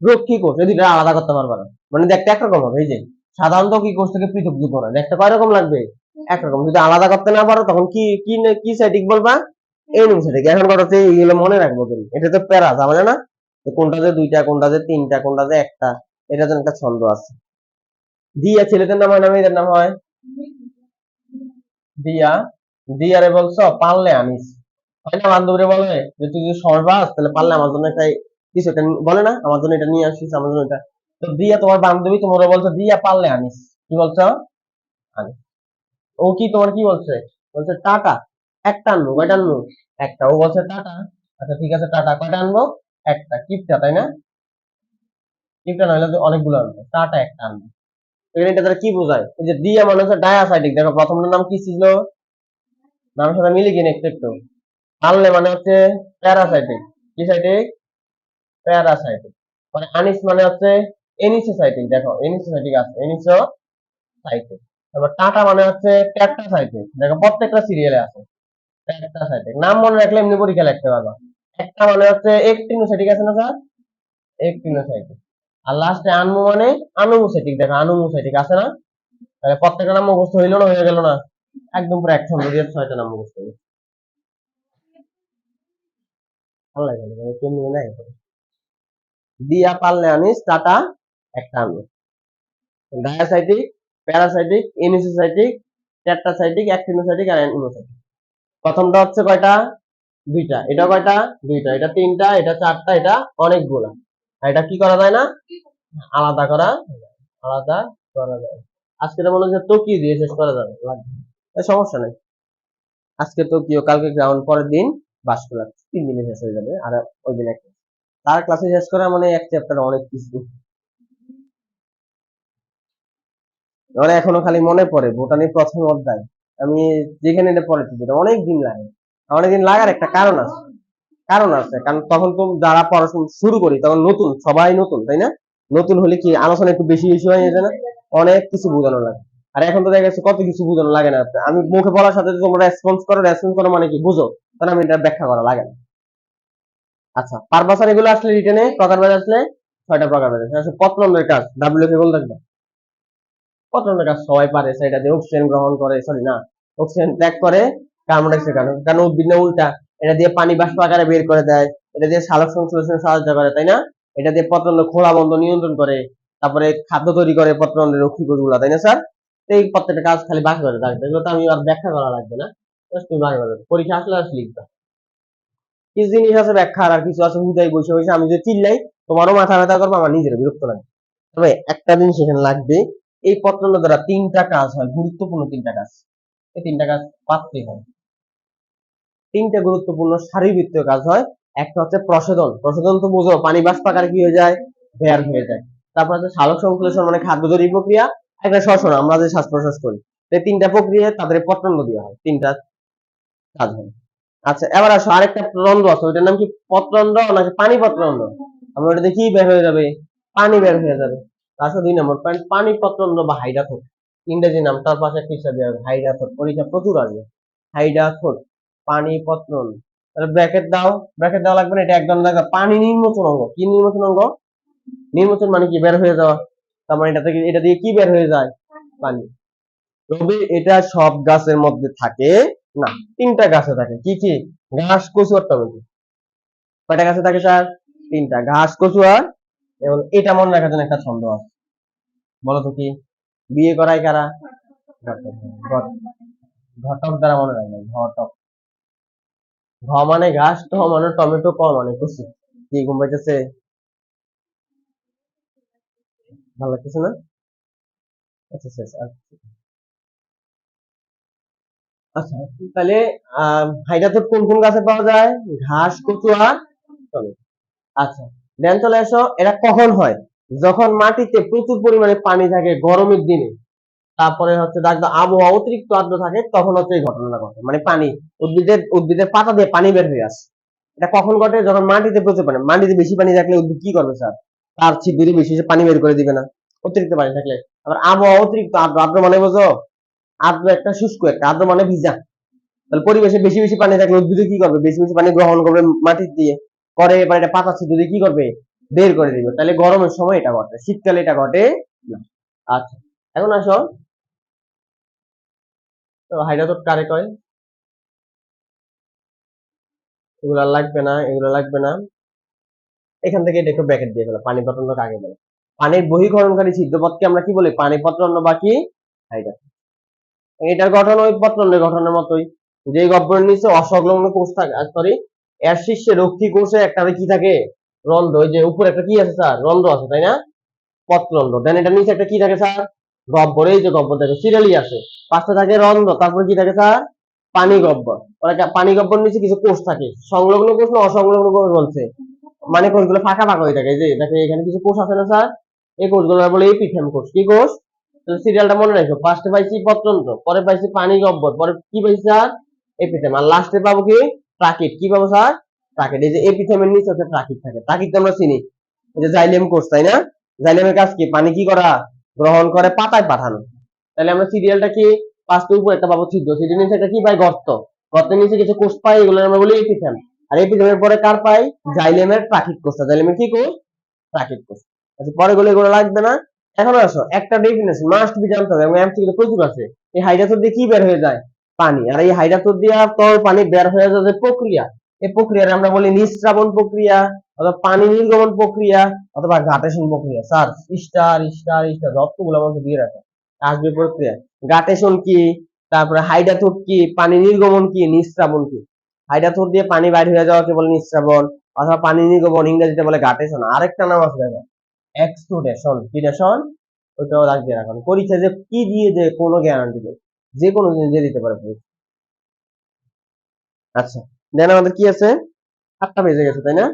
রক্ষী কোষ, এই দুইটা আলাদা করতে পারবে না, মানে দেখতে একরকম হবে। এই যে সাধারণত কি কোষ থেকে পৃথক যুগ করে দেখতে কয় রকম লাগবে? একরকম। যদি আলাদা করতে না পারো, তখন কি কি কি সাইটিক বলবা? এনোমোসাইটিক। এখন কথা হচ্ছে এইগুলো মনে রাখবো তুমি, এটা তো প্যারা যাবে না, কোনটা যে দুইটা, কোনটা যে তিনটা, কোনটা যে একটা, এটা যেন একটা ছন্দ আছে। দিয়া ছেলেদের নাম হয় না মেয়েদের নাম হয়? দিয়া, দিয়ারে বলছো পারলে আনিস, হয় না? বান্ধবীরে বলে যে তুই যদি সময় পাস তাহলে পারলে আমার জন্য একটা কিছু একটা বলে না, আমার জন্য এটা নিয়ে আসিস, আমার জন্য এটা। তো দিয়া তোমার বান্ধবী, তোমার বলছো দিয়া পারলে আনিস, কি বলছো? আনিস। ও কি তোমার কি বলছে? বলছে টাটা। একটা আনবো, কয়টা আনবো? একটা। ও বলছে টাটা। আচ্ছা ঠিক আছে, টাটা কয়টা আনবো? একটা। কিপটা, তাই না? কিপটা নইলে তো অনেকগুলো আনবো, টাটা একটা আনবো। এখানে এটা দ্বারা কি বোঝায়? এই যে দিয়া মানে হচ্ছে ডায়াসাইটিক। দেখো প্রথমটার নাম কি ছিল? নামের সাথে মিলে কিনা একটু একটু। পারলে মানে হচ্ছে প্যারাসাইটিক। কি সাইটিক? প্যারাসাইটিক। মানে আনিস মানে হচ্ছে এনিসোসাইটিক। দেখো এনিসোসাইটিক আছে, এনিসোসাইটিক। তারপর টাটা মানে হচ্ছে টেট্রাসাইটিক। দেখো প্রত্যেকটা সিরিয়ালে আছে টেট্রাসাইটিক। নাম মনে রাখলে এমনি পরীক্ষা লিখতে পারবা। একটা মানে হচ্ছে একটিনোসাইটিক আছে না স্যার? একটিনোসাইটিক। আর লাস্টে আনমো মানে আনুমোসাইটিক। দেখো আনুমোসাইটিক আছে না? তাহলে প্রত্যেকটা নাম মুখস্থ হইলো না, হয়ে গেল না? একদম পুরো এক ছন্দ দিয়ে 6টা নাম মুখস্থ হইলো। ভালো লাগে না? কেমনি নাই দিয়া পারলে আনিস টাটা একটা আনবো। ডায়াসাইটিক, প্যারাসাইটিক, ইনিসোসাইটিক, টেট্রাসাইটিক, অ্যাক্টিনোসাইটিক আর অ্যানিমোসাইটিক। প্রথমটা হচ্ছে কয়টা? দুইটা। এটা কয়টা? দুইটা। এটা তিনটা, এটা চারটা, এটা অনেকগুলা। আর এটা কি করা যায় না? আলাদা করা যায়। আলাদা করা যায়। আজকে তো মনে হচ্ছে টোকিও দিয়ে শেষ করা যাবে, লাগবে না। সমস্যা নেই। আজকে টোকিও, কালকে গ্রাউন্ড, পরের দিন বাসকুলার, 3 দিনে শেষ হয়ে যাবে। আর ওই দিন একটা তার ক্লাসে শেষ করা মানে এক চ্যাপ্টার অনেক কিছু। মানে এখনো খালি মনে পড়ে বোটানি প্রথম অধ্যায়, আমি যেখানে এটা পড়েছি, যেটা অনেক দিন লাগে। অনেক দিন লাগার একটা কারণ আছে। কারণ আছে, কারণ তখন তো যারা পড়াশোনা শুরু করি তখন নতুন, সবাই নতুন, তাই না? নতুন হলে কি আলোচনা একটু বেশি বেশি হয়ে যায় না? অনেক কিছু বোঝানো লাগে। আর এখন তো দেখা গেছে কত কিছু বোঝানো লাগে না। আমি মুখে বলার সাথে সাথে তোমরা রেসপন্স করো মানে কি বুঝো, তাহলে আমি এটা ব্যাখ্যা করা লাগে না। আচ্ছা, পারপাস আর এগুলো আসলে রিটেনে প্রকারভেদ আসলে 6টা প্রকারভেদ আছে। আসলে প্রথমের কাজ ডাব্লিউ কে বল দেখবে। প্রথমের কাজ সবাই পারে, সেটা যে অক্সিজেন গ্রহণ করে, সরি না, অক্সিজেন ত্যাগ করে কার্বন ডাইঅক্সাইড, কারণ উদ্ভিদ না উল্টা, এটা দিয়ে পানি বাষ্প আকারে বের করে দেয়, এটা দিয়ে সালোক সংশ্লেষণে সাহায্য করে, তাই না? এটা দিয়ে পত্ররন্ধ্র খোলা বন্ধ নিয়ন্ত্রণ করে, তারপরে খাদ্য তৈরি করে পত্ররন্ধ্রের রক্ষী কোষগুলা, তাই না স্যার? তো এই প্রত্যেকটা কাজ খালি বাকি করে থাকবে, এগুলো তো আমি আর ব্যাখ্যা করা লাগবে না। Just তুমি বাকি করে পরীক্ষা আসলে আর লিখবা। কিছু জিনিস আছে ব্যাখ্যার, আর কিছু আছে হুদাই বসে বসে আমি যদি চিল্লাই তোমারও মাথা ব্যথা করবে, আমার নিজের বিরক্ত লাগে। তবে একটা জিনিস এখানে লাগবে, এই পত্ররন্ধ্র দ্বারা 3টা কাজ হয়, গুরুত্বপূর্ণ 3টা কাজ। এই 3টা কাজ পারতেই হয়। 3টা গুরুত্বপূর্ণ শারীরবৃত্তীয় কাজ হয়। একটা হচ্ছে প্রশোধন। প্রশোধন তো বুঝো, পানি বাষ্প আকারে কি হয়ে যায়? বের হয়ে যায়। তারপর হচ্ছে সালোক সংশ্লেষণ মানে খাদ্য তৈরি প্রক্রিয়া, একটা শ্বসন, আমরা যে শ্বাস প্রশ্বাস করি। এই 3টা প্রক্রিয়া তাদের পত্ররন্ধ্র দেওয়া হয়, 3টা কাজ হয়। আচ্ছা, এবার আসো আরেকটা রন্ধ্র আছে, ওইটার নাম কি? পত্ররন্ধ্র নাকি পানি পত্ররন্ধ্র? আমরা ওটা দিয়ে কি বের হয়ে যাবে? পানি বের হয়ে যাবে। আসলে 2 নম্বর পয়েন্ট, পানি পত্ররন্ধ্র বা হাইডাথোট, ইংরেজি নাম, তার পাশে একটা হিসাব দেওয়া হবে হাইডাথোট। পরীক্ষা প্রচুর আসবে। হাইডাথোট, পানি পত্ররন্ধ্র। তাহলে ব্র্যাকেট দাও। ব্র্যাকেট দেওয়া লাগবে না, এটা একদম লাগবে। পানি নির্মোচন অঙ্গ। কি নির্মোচন অঙ্গ? নির্মোচন মানে কি? বের হয়ে যাওয়া। তার মানে এটা থেকে, এটা দিয়ে কি বের হয়ে যায়? পানি। তবে এটা সব গাছের মধ্যে থাকে না, 3টা গাছে থাকে। কি কি? ঘাস, কচু আর টমেটো। কয়টা গাছে থাকে স্যার? 3টা, ঘাস, কচু আর। এবং এটা মনে রাখার জন্য একটা ছন্দ আছে, বলো তো কি? বিয়ে করায় কারা? ঘটক। ঘটক দ্বারা মনে রাখবে, ঘটক। ঘ মানে ঘাস, ট মানে টমেটো, ক মানে কচু। কি ঘুম পাইতেছে? ভালো লাগতেছে না? আচ্ছা শেষ। আচ্ছা, তাহলে হাইড্রাটোড কোন কোন গাছে পাওয়া যায়? ঘাস, কচু আর টমেটো। আচ্ছা, দেন চলে আসো, এটা কখন হয়? যখন মাটিতে প্রচুর পরিমাণে পানি থাকে গরমের দিনে, তারপরে হচ্ছে দেখো আবহাওয়া অতিরিক্ত আর্দ্র থাকে, তখন হচ্ছে এই ঘটনাটা ঘটে। মানে পানি, উদ্ভিদের পাতা দিয়ে পানি বের হয়ে আসে। এটা কখন ঘটে? যখন মাটিতে প্রচুর পানি, মাটিতে বেশি পানি থাকলে উদ্ভিদ কি করবে স্যার? তার ছিপ দিয়ে বেশি পানি বের করে দিবে না, অতিরিক্ত পানি থাকলে। আবার আবহাওয়া অতিরিক্ত আর্দ্র, আর্দ্র মানে বোঝো? আর্দ্র একটা শুষ্ক, একটা আর্দ্র মানে ভিজা। তাহলে পরিবেশে বেশি বেশি পানি থাকলে উদ্ভিদ কি করবে? বেশি বেশি পানি গ্রহণ করবে মাটি দিয়ে, করে এবার এটা পাতা ছিদ্র দিয়ে কি করবে? বের করে দিবে। তাহলে গরমের সময় এটা ঘটে, শীতকালে এটা ঘটে না। আচ্ছা, এখন আসো, তো হাইড্রোজেন কারে কয়? এগুলো লাগবে না, এগুলো লাগবে না। এখান থেকে এটা একটু ব্র্যাকেট দিয়ে ফেলো, পানি পত্রন্ন কাকে বলে? পানির বহিঃকরণকারী ছিদ্রপথকে আমরা কি বলি? পানি পত্রন্ন বা কি? হাইড্রোজেন। এটার গঠন ওই পত্রন্ডের গঠনের মতোই, যে গহ্বরের নিচে অসংলগ্ন কোষ থাকে, সরি, এর শীর্ষে রক্ষী কোষে একটা কি থাকে? রন্ধ্র। ওই যে উপরে একটা কি আছে স্যার? রন্ধ্র আছে, তাই না? পত্ররন্ধ্র। দেন এটার নিচে একটা কি থাকে স্যার? গহ্বর। এই যে গহ্বর দেখো সিরিয়ালি আছে, 5টা থাকে রন্ধ্র, তারপরে কি থাকে স্যার? পানি গহ্বর। পানি গহ্বর নিচে কিছু কোষ থাকে, সংলগ্ন কোষ না অসংলগ্ন কোষ বলছে? মানে কোষগুলো ফাঁকা ফাঁকা হয়ে থাকে, এই যে দেখো এখানে কিছু কোষ আছে না স্যার? এই কোষগুলো বলে এপিথেম কোষ। কি কোষ? সিরিয়ালটা মনে রাখো, ফার্স্টে পাইছি পত্ররন্ধ্র, পরে পাইছি পানি গহ্বর, পরে কি পাইছি স্যার? এপিথেম, আর লাস্টে পাবো কি? প্রাকৃত। কি পাবো স্যার? প্রাকৃত। এই যে এপিথেমের নিচে হচ্ছে প্রাকৃত থাকে। প্রাকৃত আমরা চিনি, এই যে জাইলেম কোষ, তাই না? জাইলেমের কাজ কি? পানি কি করা? গ্রহণ করে পাতায় পাঠানো। তাহলে আমরা সিরিয়ালটা কি? ফার্স্টে উপরে একটা পাবো ছিদ্র, ছিদ্রের নিচে একটা কি পাই? গর্ত। গর্তের নিচে কিছু কোষ পাই, এগুলো আমরা বলি এপিথেম। আর এপিথেমের পরে কার পাই? জাইলেমের প্রাকৃত কোষটা। জাইলেমের কি কোষ? প্রাকৃতিক কোষ। আচ্ছা পরে গুলো এগুলো লাগবে না। এখন আসো একটা ডেফিনেশন মাস্ট বি জানতে হবে এবং এমসিকিউ প্রচুর আছে। এই হাইড্রাথর দিয়ে কি বের হয়ে যায়? পানি। আর এই হাইড্রাথর দিয়ে তরল পানি বের হয়ে যাওয়ার যে প্রক্রিয়া, এই প্রক্রিয়াটা আমরা বলি নিঃস্রাবন প্রক্রিয়া অথবা পানি নির্গমন প্রক্রিয়া অথবা ঘাটেশন প্রক্রিয়া। স্যার স্টার স্টার স্টার যতগুলো আমাকে দিয়ে রাখে আসবে প্রক্রিয়া। ঘাটেশন কি, তারপরে হাইড্রাথর কি, পানি নির্গমন কি, নিঃস্রাবন কি। হাইড্রাথর দিয়ে পানি বাইর হয়ে যাওয়াকে বলে নিঃস্রাবন অথবা পানি নির্গমন, ইংরেজিতে বলে ঘাটেশন। আরেকটা নাম আছে দেখো এক্সট্রুডেশন। কি ডেশন? ওইটাও লাগিয়ে রাখুন। পরীক্ষা যে কি দিয়ে যে কোনো গ্যারান্টি নেই, যে কোনো জিনিস দিয়ে দিতে পারে পরীক্ষা। আচ্ছা দেন আমাদের কি আছে? 7টা বেজে গেছে তাই না?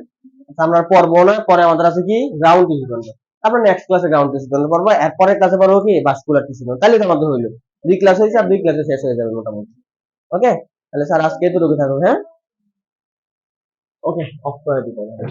আচ্ছা আমরা আর পড়বো না, পরে আমাদের আছে কি গ্রাউন্ড টিস্যু তন্ত্র। তারপর নেক্সট ক্লাসে গ্রাউন্ড টিস্যু তন্ত্র পড়বো, এর পরের ক্লাসে পড়বো কি ভাস্কুলার টিস্যু তন্ত্র। তাহলে তো আমাদের হইলো 2 ক্লাস হয়েছে আর 2 ক্লাসে শেষ হয়ে যাবে মোটামুটি। ওকে, তাহলে স্যার আজকে এতটুকু থাকুক, হ্যাঁ? ওকে, অফ করে দিতে হবে।